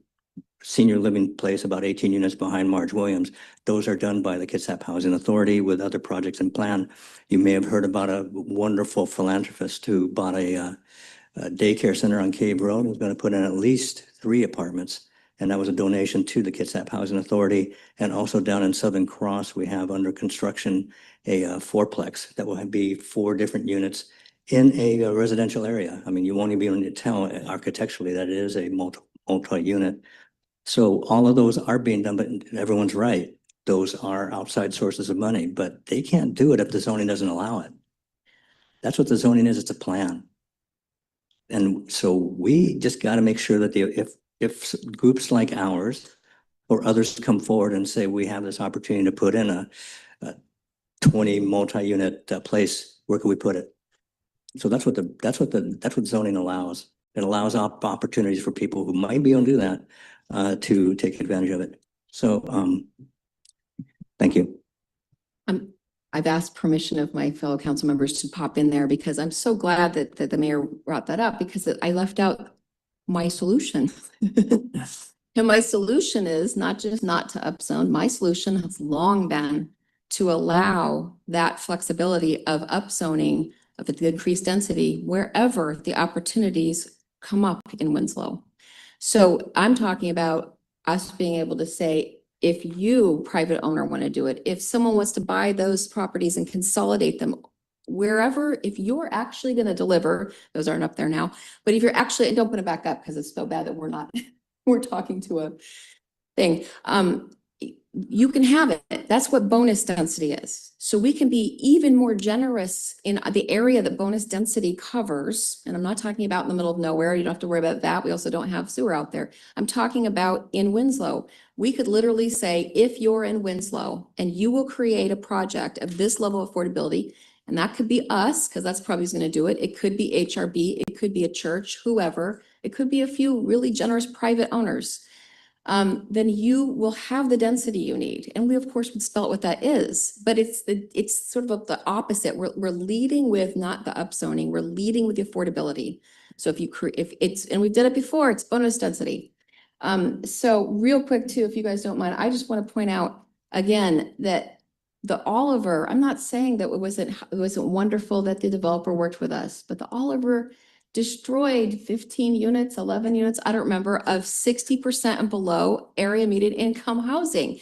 senior living place, about 18 units behind Marge Williams. Those are done by the Kitsap Housing Authority with other projects in plan. You may have heard about a wonderful philanthropist who bought a daycare center on Cave Road, was going to put in at least 3 apartments. And that was a donation to the Kitsap Housing Authority. And also down in Southern Cross, we have under construction a fourplex that will be 4 different units in a residential area. I mean, you won't even be able to tell architecturally that it is a multi-unit. So all of those are being done, but everyone's right. Those are outside sources of money, but they can't do it if the zoning doesn't allow it. That's what the zoning is. It's a plan. And so we just got to make sure that if groups like ours or others come forward and say, we have this opportunity to put in a 20 multi-unit place, where can we put it? So that's what zoning allows. It allows opportunities for people who might be able to do that to take advantage of it. So thank you. I've asked permission of my fellow council members to pop in there because I'm so glad that the mayor brought that up, because I left out my solution. And my solution is not just not to upzone. My solution has long been to allow that flexibility of upzoning of the increased density wherever the opportunities come up in Winslow. So I'm talking about us being able to say, if you, private owner, want to do it, if someone wants to buy those properties and consolidate them wherever, if you're actually going to deliver, those aren't up there now, but if you're actually, and don't put it back up because it's so bad that we're not, we're talking to a thing. You can have it. That's what bonus density is. So we can be even more generous in the area that bonus density covers. And I'm not talking about in the middle of nowhere. You don't have to worry about that. We also don't have sewer out there. I'm talking about in Winslow. We could literally say, if you're in Winslow and you will create a project of this level of affordability, and that could be us, because that's probably who's going to do it. It could be HRB. It could be a church, whoever. It could be a few really generous private owners. Then you will have the density you need. And we, of course, would spell out what that is, but it's sort of the opposite. We're leading with not the upzoning, we're leading with the affordability. So if it's, and we've done it before, it's bonus density. So real quick too, if you guys don't mind, I just want to point out again that the Oliver, I'm not saying that it wasn't wonderful that the developer worked with us, but the Oliver destroyed 15 units, 11 units, I don't remember, of 60% and below area median income housing.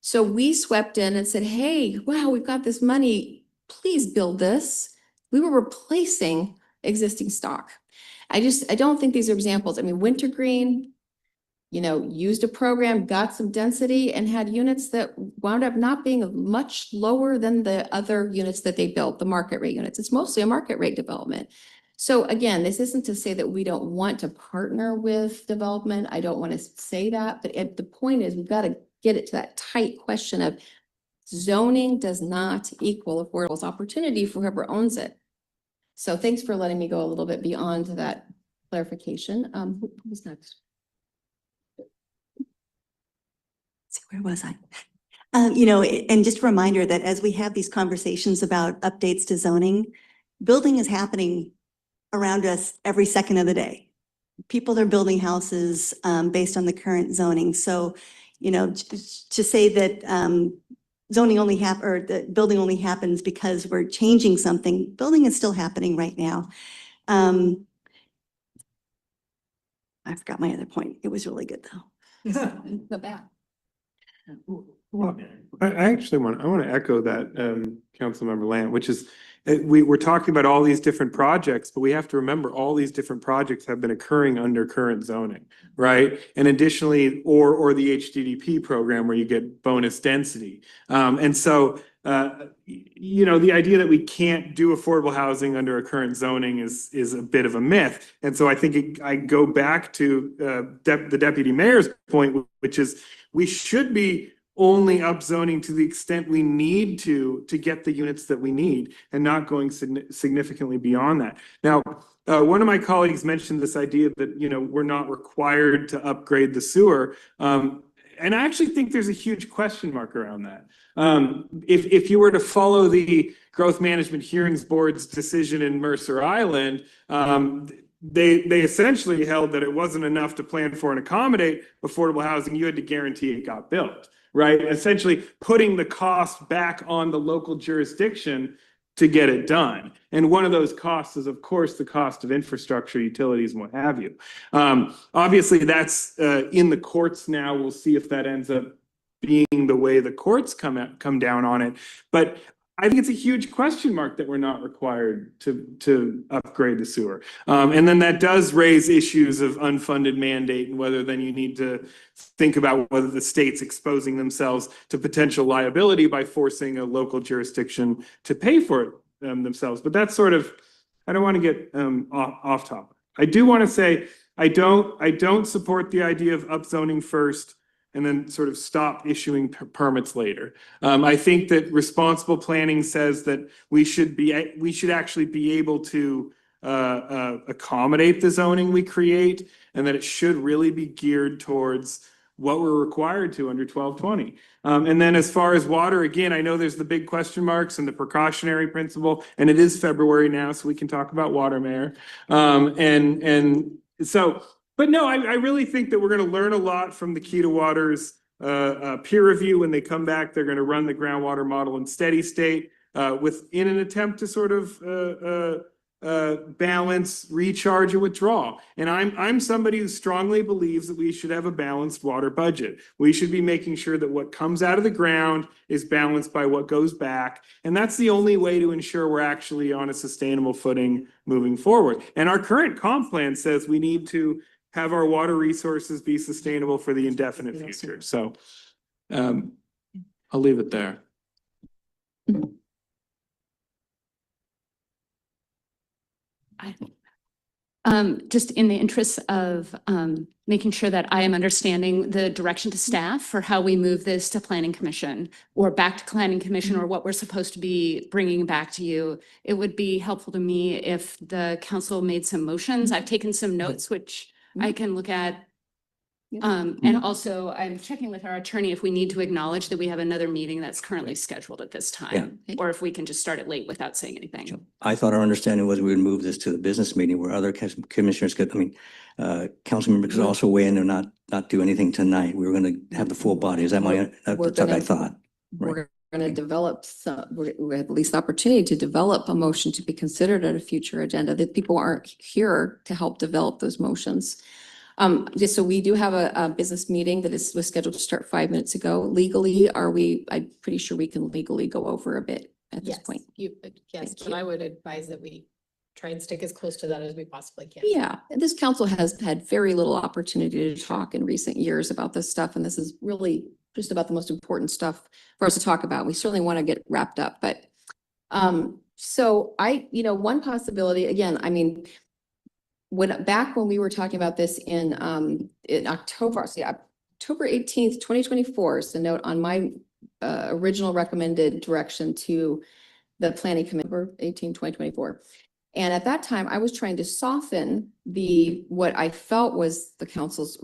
So we swept in and said, hey, wow, we've got this money, please build this. We were replacing existing stock. I don't think these are examples. I mean, Wintergreen, used a program, got some density and had units that wound up not being much lower than the other units that they built, the market rate units. It's mostly a market rate development. So again, this isn't to say that we don't want to partner with development. I don't want to say that, but the point is we've got to get it to that tight question of zoning does not equal affordable opportunity for whoever owns it. So thanks for letting me go a little bit beyond that clarification. Who's next? Where was I? And just a reminder that as we have these conversations about updates to zoning, building is happening around us every second of the day. People are building houses based on the current zoning. So, to say that zoning only or the building only happens because we're changing something, building is still happening right now. I forgot my other point. It was really good though. Go back. Well, I want to echo that, Councilmember Lamb, which is, we're talking about all these different projects, but we have to remember all these different projects have been occurring under current zoning, right? And additionally, or the HDDP program where you get bonus density. And so, the idea that we can't do affordable housing under a current zoning is a bit of a myth. And so I think I go back to the deputy mayor's point, which is we should be only upzoning to the extent we need to get the units that we need and not going significantly beyond that. Now, one of my colleagues mentioned this idea that, we're not required to upgrade the sewer. And I actually think there's a huge question mark around that. If you were to follow the Growth Management Hearings Board's decision in Mercer Island, they essentially held that it wasn't enough to plan for and accommodate affordable housing. You had to guarantee it got built, right? Essentially putting the cost back on the local jurisdiction to get it done. And one of those costs is, of course, the cost of infrastructure, utilities, and what have you. Obviously, that's in the courts now. We'll see if that ends up being the way the courts come down on it. But I think it's a huge question mark that we're not required to upgrade the sewer. And then that does raise issues of unfunded mandate and whether then you need to think about whether the state's exposing themselves to potential liability by forcing a local jurisdiction to pay for it themselves. But that's sort of, I don't want to get off topic. I do want to say, I don't support the idea of upzoning first and then sort of stop issuing permits later. I think that responsible planning says that we should actually be able to accommodate the zoning we create, and that it should really be geared towards what we're required to under 1220. And then as far as water, again, I know there's the big question marks and the precautionary principle, and it is February now, so we can talk about water, Mayor. But no, I really think that we're going to learn a lot from the Key to Water's peer review. When they come back, they're going to run the groundwater model in steady state in an attempt to sort of balance, recharge, and withdraw. And I'm somebody who strongly believes that we should have a balanced water budget. We should be making sure that what comes out of the ground is balanced by what goes back. And that's the only way to ensure we're actually on a sustainable footing moving forward. And our current comp plan says we need to have our water resources be sustainable for the indefinite future. So I'll leave it there. Just in the interest of making sure that I am understanding the direction to staff for how we move this to Planning Commission or back to Planning Commission or what we're supposed to be bringing back to you, it would be helpful to me if the council made some motions. I've taken some notes, which I can look at. And also I'm checking with our attorney if we need to acknowledge that we have another meeting that's currently scheduled at this time, or if we can just start it late without saying anything. I thought our understanding was we would move this to the business meeting where other commissioners could, council members could also weigh in or not do anything tonight. We were going to have the full body. Is that that's what I thought? We're going to develop some, we have at least the opportunity to develop a motion to be considered at a future agenda, that people aren't here to help develop those motions. Just so we do have a business meeting that was scheduled to start 5 minutes ago. Legally, I'm pretty sure we can legally go over a bit at this Yes, point. yes, Thank but you. I would advise that we try and stick as close to that as we possibly can. Yeah, and this council has had very little opportunity to talk in recent years about this stuff, and this is really just about the most important stuff for us to talk about. We certainly want to get wrapped up, but so one possibility, again, I mean, back when we were talking about this in October, so yeah, October 18th, 2024 is the note on my original recommended direction to the planning committee, 2024. And at that time, I was trying to soften what I felt was the council's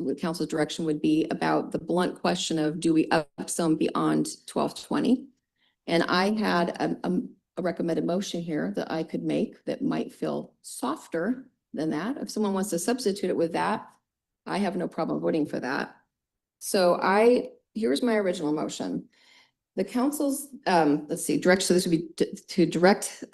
direction would be about the blunt question of, do we up some beyond 1220? And I had a recommended motion here that I could make that might feel softer than that. If someone wants to substitute it with that, I have no problem voting for that. So here's my original motion. The council's, direction, so this would be to direct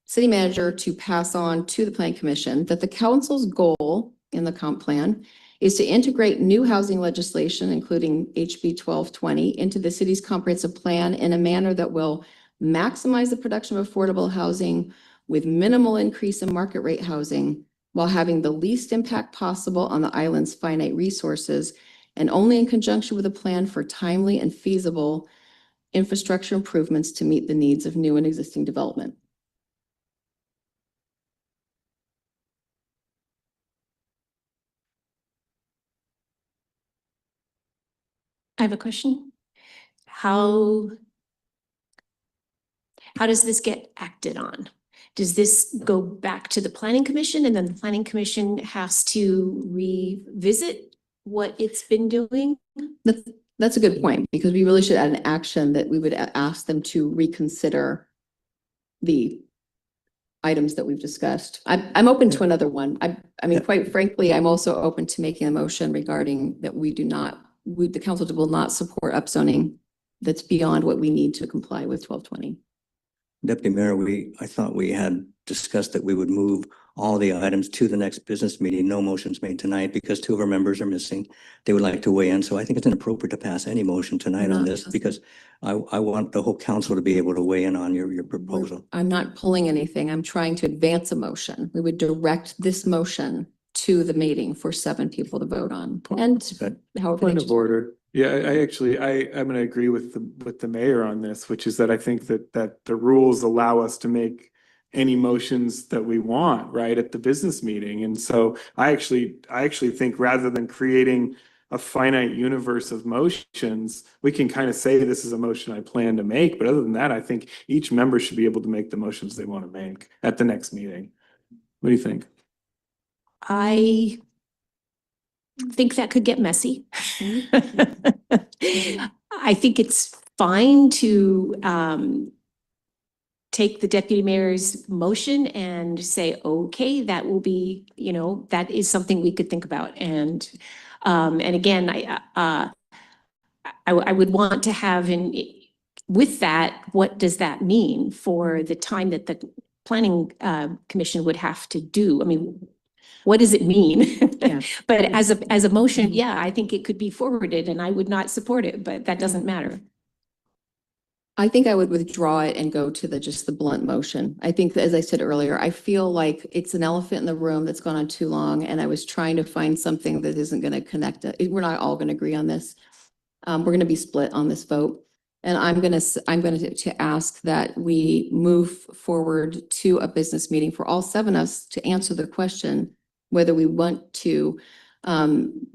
city manager to pass on to the planning commission that the council's goal in the comp plan is to integrate new housing legislation, including HB 1220, into the city's comprehensive plan in a manner that will maximize the production of affordable housing with minimal increase in market rate housing, while having the least impact possible on the island's finite resources, and only in conjunction with a plan for timely and feasible infrastructure improvements to meet the needs of new and existing development. I have a question. How does this get acted on? Does this go back to the planning commission and then the planning commission has to revisit what it's been doing? That's a good point, because we really should add an action that we would ask them to reconsider the items that we've discussed. I'm open to another one. I mean, quite frankly, I'm also open to making a motion regarding that the council will not support upzoning that's beyond what we need to comply with 1220. Deputy Mayor, I thought we had discussed that we would move all the items to the next business meeting. No motions made tonight because two of our members are missing. They would like to weigh in. So I think it's inappropriate to pass any motion tonight on this, because I want the whole council to be able to weigh in on your proposal. I'm not pulling anything. I'm trying to advance a motion. We would direct this motion to the meeting for 7 people to vote on. And however. Point of order. Yeah, I'm going to agree with the mayor on this, which is that I think that the rules allow us to make any motions that we want, right, at the business meeting. And so I actually think, rather than creating a finite universe of motions, we can kind of say this is a motion I plan to make. But other than that, I think each member should be able to make the motions they want to make at the next meeting. What do you think? I think that could get messy. I think it's fine to take the deputy mayor's motion and say, okay, that will be, that is something we could think about. And again, I would want to have with that, what does that mean for the time that the planning commission would have to do? I mean, what does it mean? Yeah. But as a motion, yeah, I think it could be forwarded and I would not support it, but that doesn't matter. I think I would withdraw it and go to just the blunt motion. I think, as I said earlier, I feel like it's an elephant in the room that's gone on too long, and I was trying to find something that isn't going to connect it. We're not all going to agree on this. We're going to be split on this vote. And I'm going to ask that we move forward to a business meeting for all 7 of us to answer the question whether we want to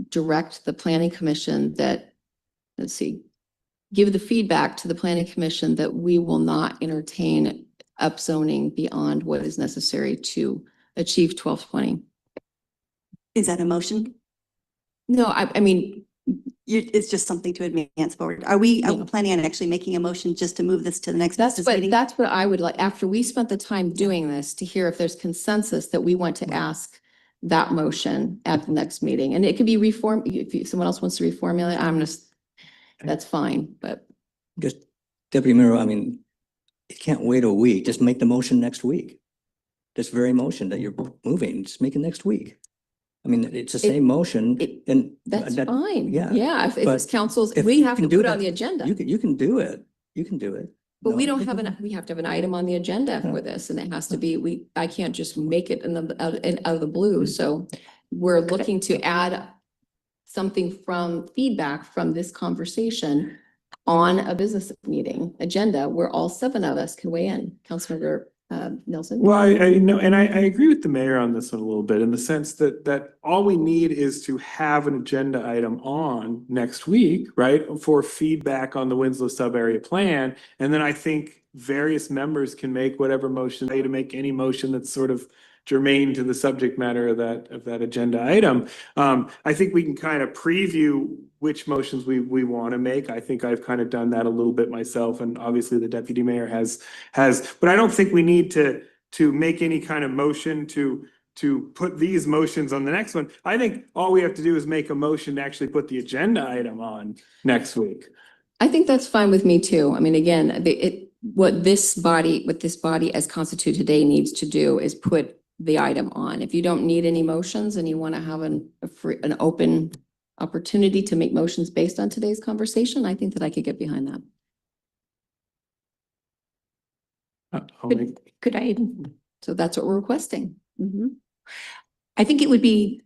direct the planning commission that, give the feedback to the planning commission that we will not entertain upzoning beyond what is necessary to achieve 1220. Is that a motion? No, I mean, It's just something to advance forward. Are we planning on actually making a motion just to move this to the next business meeting? that's what I would like, after we spent the time doing this, to hear if there's consensus that we want to ask that motion at the next meeting. And it could be reformed. If someone else wants to reformulate, that's fine, but. Just Deputy Mayor, I mean, you can't wait a week. Just make the motion next week. This very motion that you're moving, just make it next week. I mean, it's the same motion and. That's that- fine. Yeah. Yeah, if it's but council's, if we you have can to do put it on that, the agenda. You can do it. You can do it. But we No, don't have we have to have an item on the agenda for this, and it has to be, I can't just make it out of the blue. So we're looking to add something from feedback from this conversation on a business meeting agenda where all 7 of us can weigh in. Councilmember Nelson? Well, I know, and I agree with the mayor on this one a little bit in the sense that all we need is to have an agenda item on next week, right? For feedback on the Winslow sub-area plan. And then I think various members can make whatever motion they to make any motion that's sort of germane to the subject matter of that agenda item. I think we can kind of preview which motions we want to make. I think I've kind of done that a little bit myself, and obviously the deputy mayor has, but I don't think we need to make any kind of motion to put these motions on the next one. I think all we have to do is make a motion to actually put the agenda item on next week. I think that's fine with me too. I mean, again, what this body as constituted today needs to do is put the item on. If you don't need any motions and you want to have an open opportunity to make motions based on today's conversation, I think that I could get behind that. Could I? So that's what we're requesting. I think it would be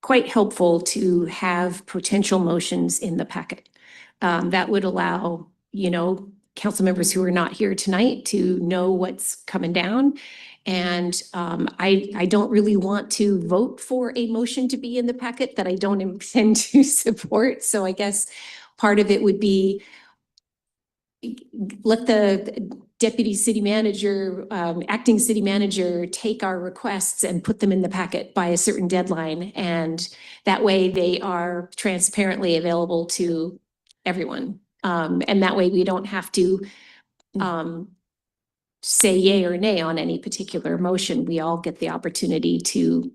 quite helpful to have potential motions in the packet. That would allow, council members who are not here tonight to know what's coming down. And I don't really want to vote for a motion to be in the packet that I don't intend to support. So I guess part of it would be let the deputy city manager, acting city manager take our requests and put them in the packet by a certain deadline. And that way they are transparently available to everyone. And that way we don't have to say yay or nay on any particular motion. We all get the opportunity to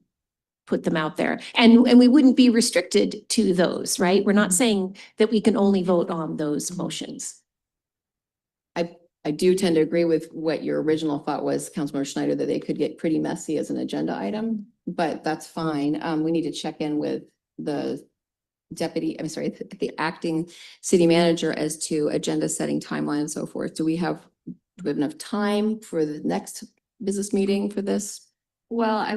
put them out there. And we wouldn't be restricted to those, right? We're not saying that we can only vote on those motions. I do tend to agree with what your original thought was, Councilmember Schneider, that they could get pretty messy as an agenda item, but that's fine. We need to check in with the the acting city manager as to agenda setting timeline and so forth. Do we have enough time for the next business meeting for this? Well, I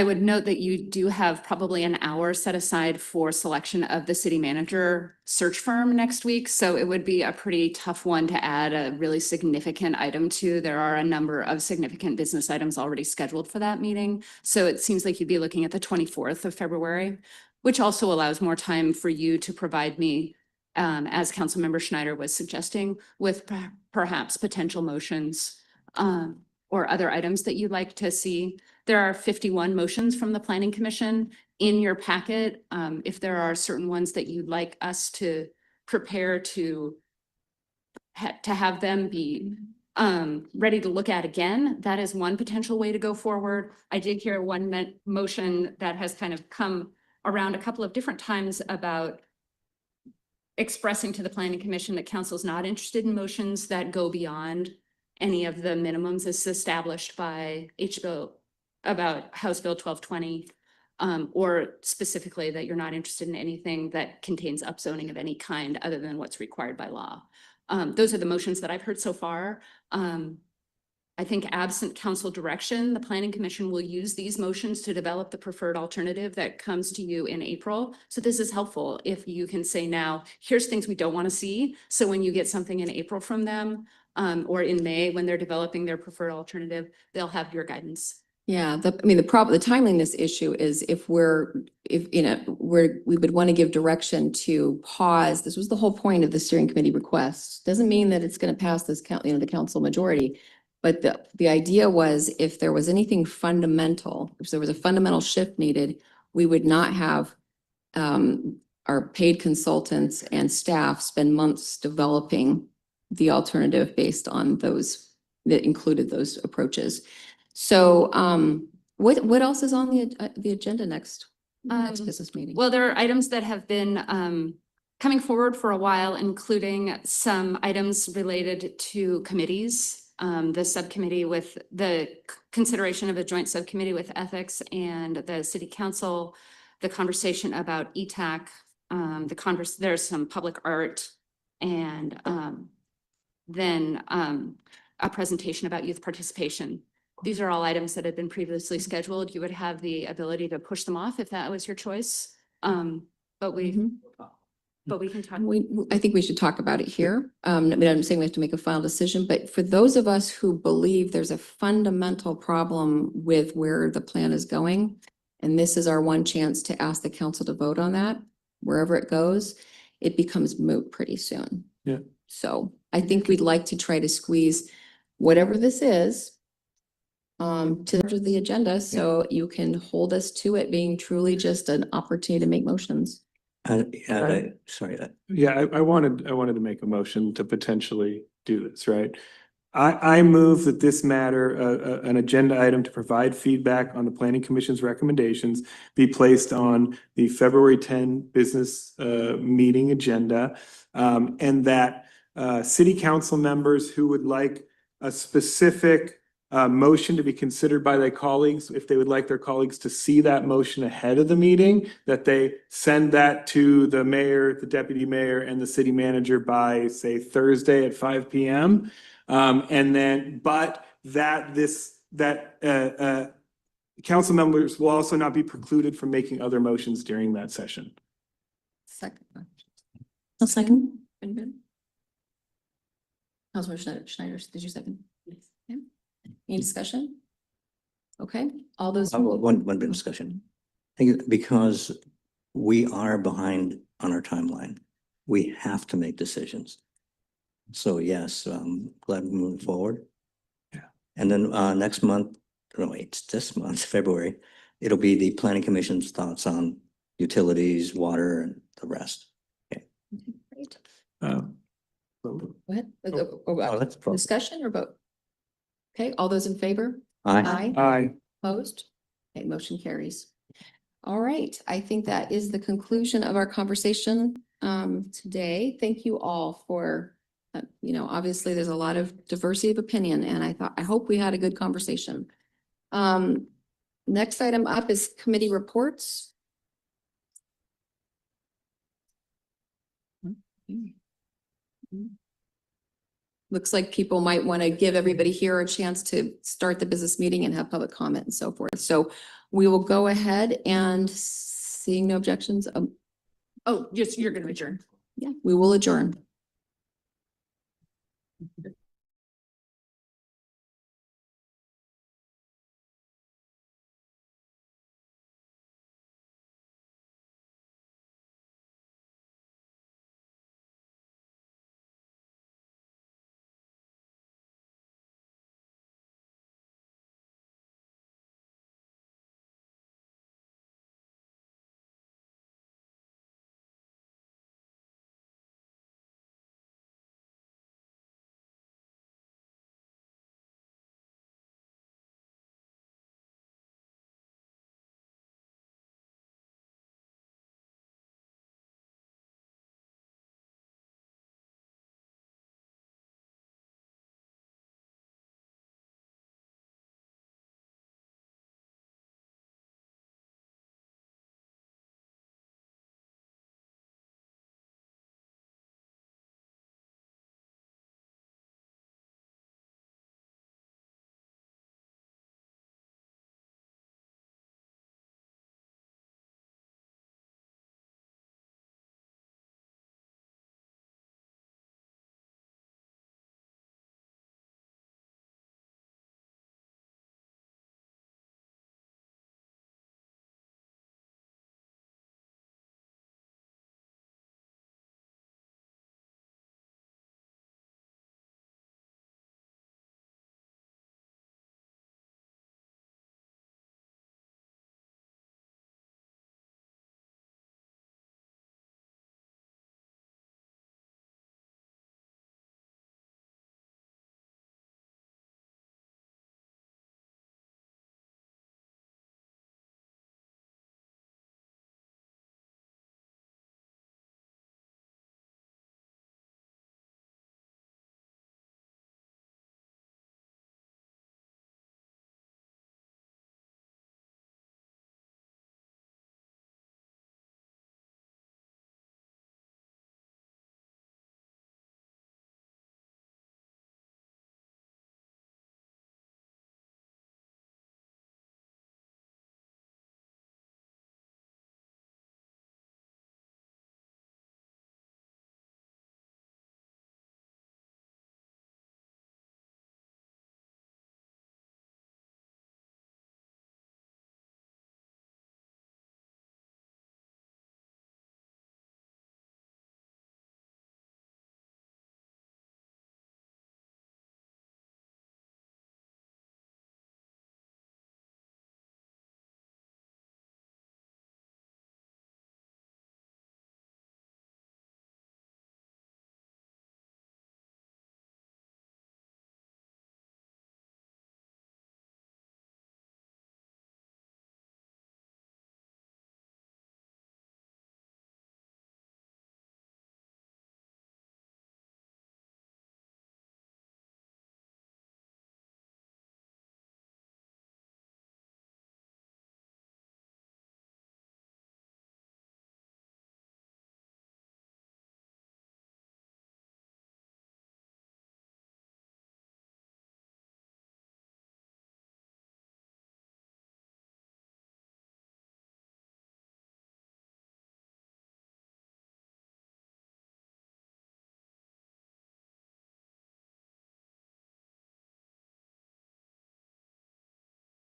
would note that you do have probably an hour set aside for selection of the city manager search firm next week. So it would be a pretty tough one to add a really significant item to. There are a number of significant business items already scheduled for that meeting. So it seems like you'd be looking at the 24th of February, which also allows more time for you to provide me, as Councilmember Schneider was suggesting, with perhaps potential motions or other items that you'd like to see. There are 51 motions from the Planning Commission in your packet. If there are certain ones that you'd like us to prepare to have them be ready to look at again, that is one potential way to go forward. I did hear one motion that has kind of come around a couple of different times about expressing to the Planning Commission that council's not interested in motions that go beyond any of the minimums as established by about House Bill 1220, or specifically that you're not interested in anything that contains upzoning of any kind other than what's required by law. Those are the motions that I've heard so far. I think absent council direction, the Planning Commission will use these motions to develop the preferred alternative that comes to you in April. So this is helpful if you can say now, here's things we don't want to see. So when you get something in April from them, or in May, when they're developing their preferred alternative, they'll have your guidance. Yeah, the timeliness issue is we would want to give direction to pause. This was the whole point of the steering committee request. Doesn't mean that it's going to pass this the council majority. But the idea was if there was anything fundamental, if there was a fundamental shift needed, we would not have our paid consultants and staff spend months developing the alternative based on those that included those approaches. So what else is on the agenda next business meeting? Well, there are items that have been coming forward for a while, including some items related to committees. The subcommittee with the consideration of a joint subcommittee with ethics and the city council, the conversation about ETAC, there's some public art, and then a presentation about youth participation. These are all items that had been previously scheduled. You would have the ability to push them off if that was your choice. But we can talk. I think we should talk about it here. I mean, I'm saying we have to make a final decision, but for those of us who believe there's a fundamental problem with where the plan is going, and this is our one chance to ask the council to vote on that, wherever it goes, it becomes moot pretty soon. Yeah. So I think we'd like to try to squeeze whatever this is to the agenda, so you can hold us to it being truly just an opportunity to make motions. Sorry. Yeah, I wanted to make a motion to potentially do this, right? I move that this matter, an agenda item to provide feedback on the planning commission's recommendations, be placed on the February 10 business meeting agenda. And that city council members who would like a specific motion to be considered by their colleagues, if they would like their colleagues to see that motion ahead of the meeting, that they send that to the mayor, the deputy mayor, and the city manager by, say, Thursday at 5 p.m. And then, but that council members will also not be precluded from making other motions during that session. Second. I'll second. Councilman Schneider, did you second? Yes. Any discussion? Okay, all those. One bit of discussion. I think because we are behind on our timeline, we have to make decisions. So yes, glad we're moving forward. Yeah. And then next month, no, wait, it's this month, February, it'll be the planning commission's thoughts on utilities, water, and the rest. Okay. Great. So Go ahead. let's vote. Discussion or vote? Okay, all those in favor? Aye. Aye. Opposed? Okay, motion carries. All right, I think that is the conclusion of our conversation today. Thank you all for, obviously there's a lot of diversity of opinion, and I hope we had a good conversation. Next item up is committee reports. Looks like people might want to give everybody here a chance to start the business meeting and have public comment and so forth. So we will go ahead and, seeing no objections. You're going to adjourn. Yeah, we will adjourn.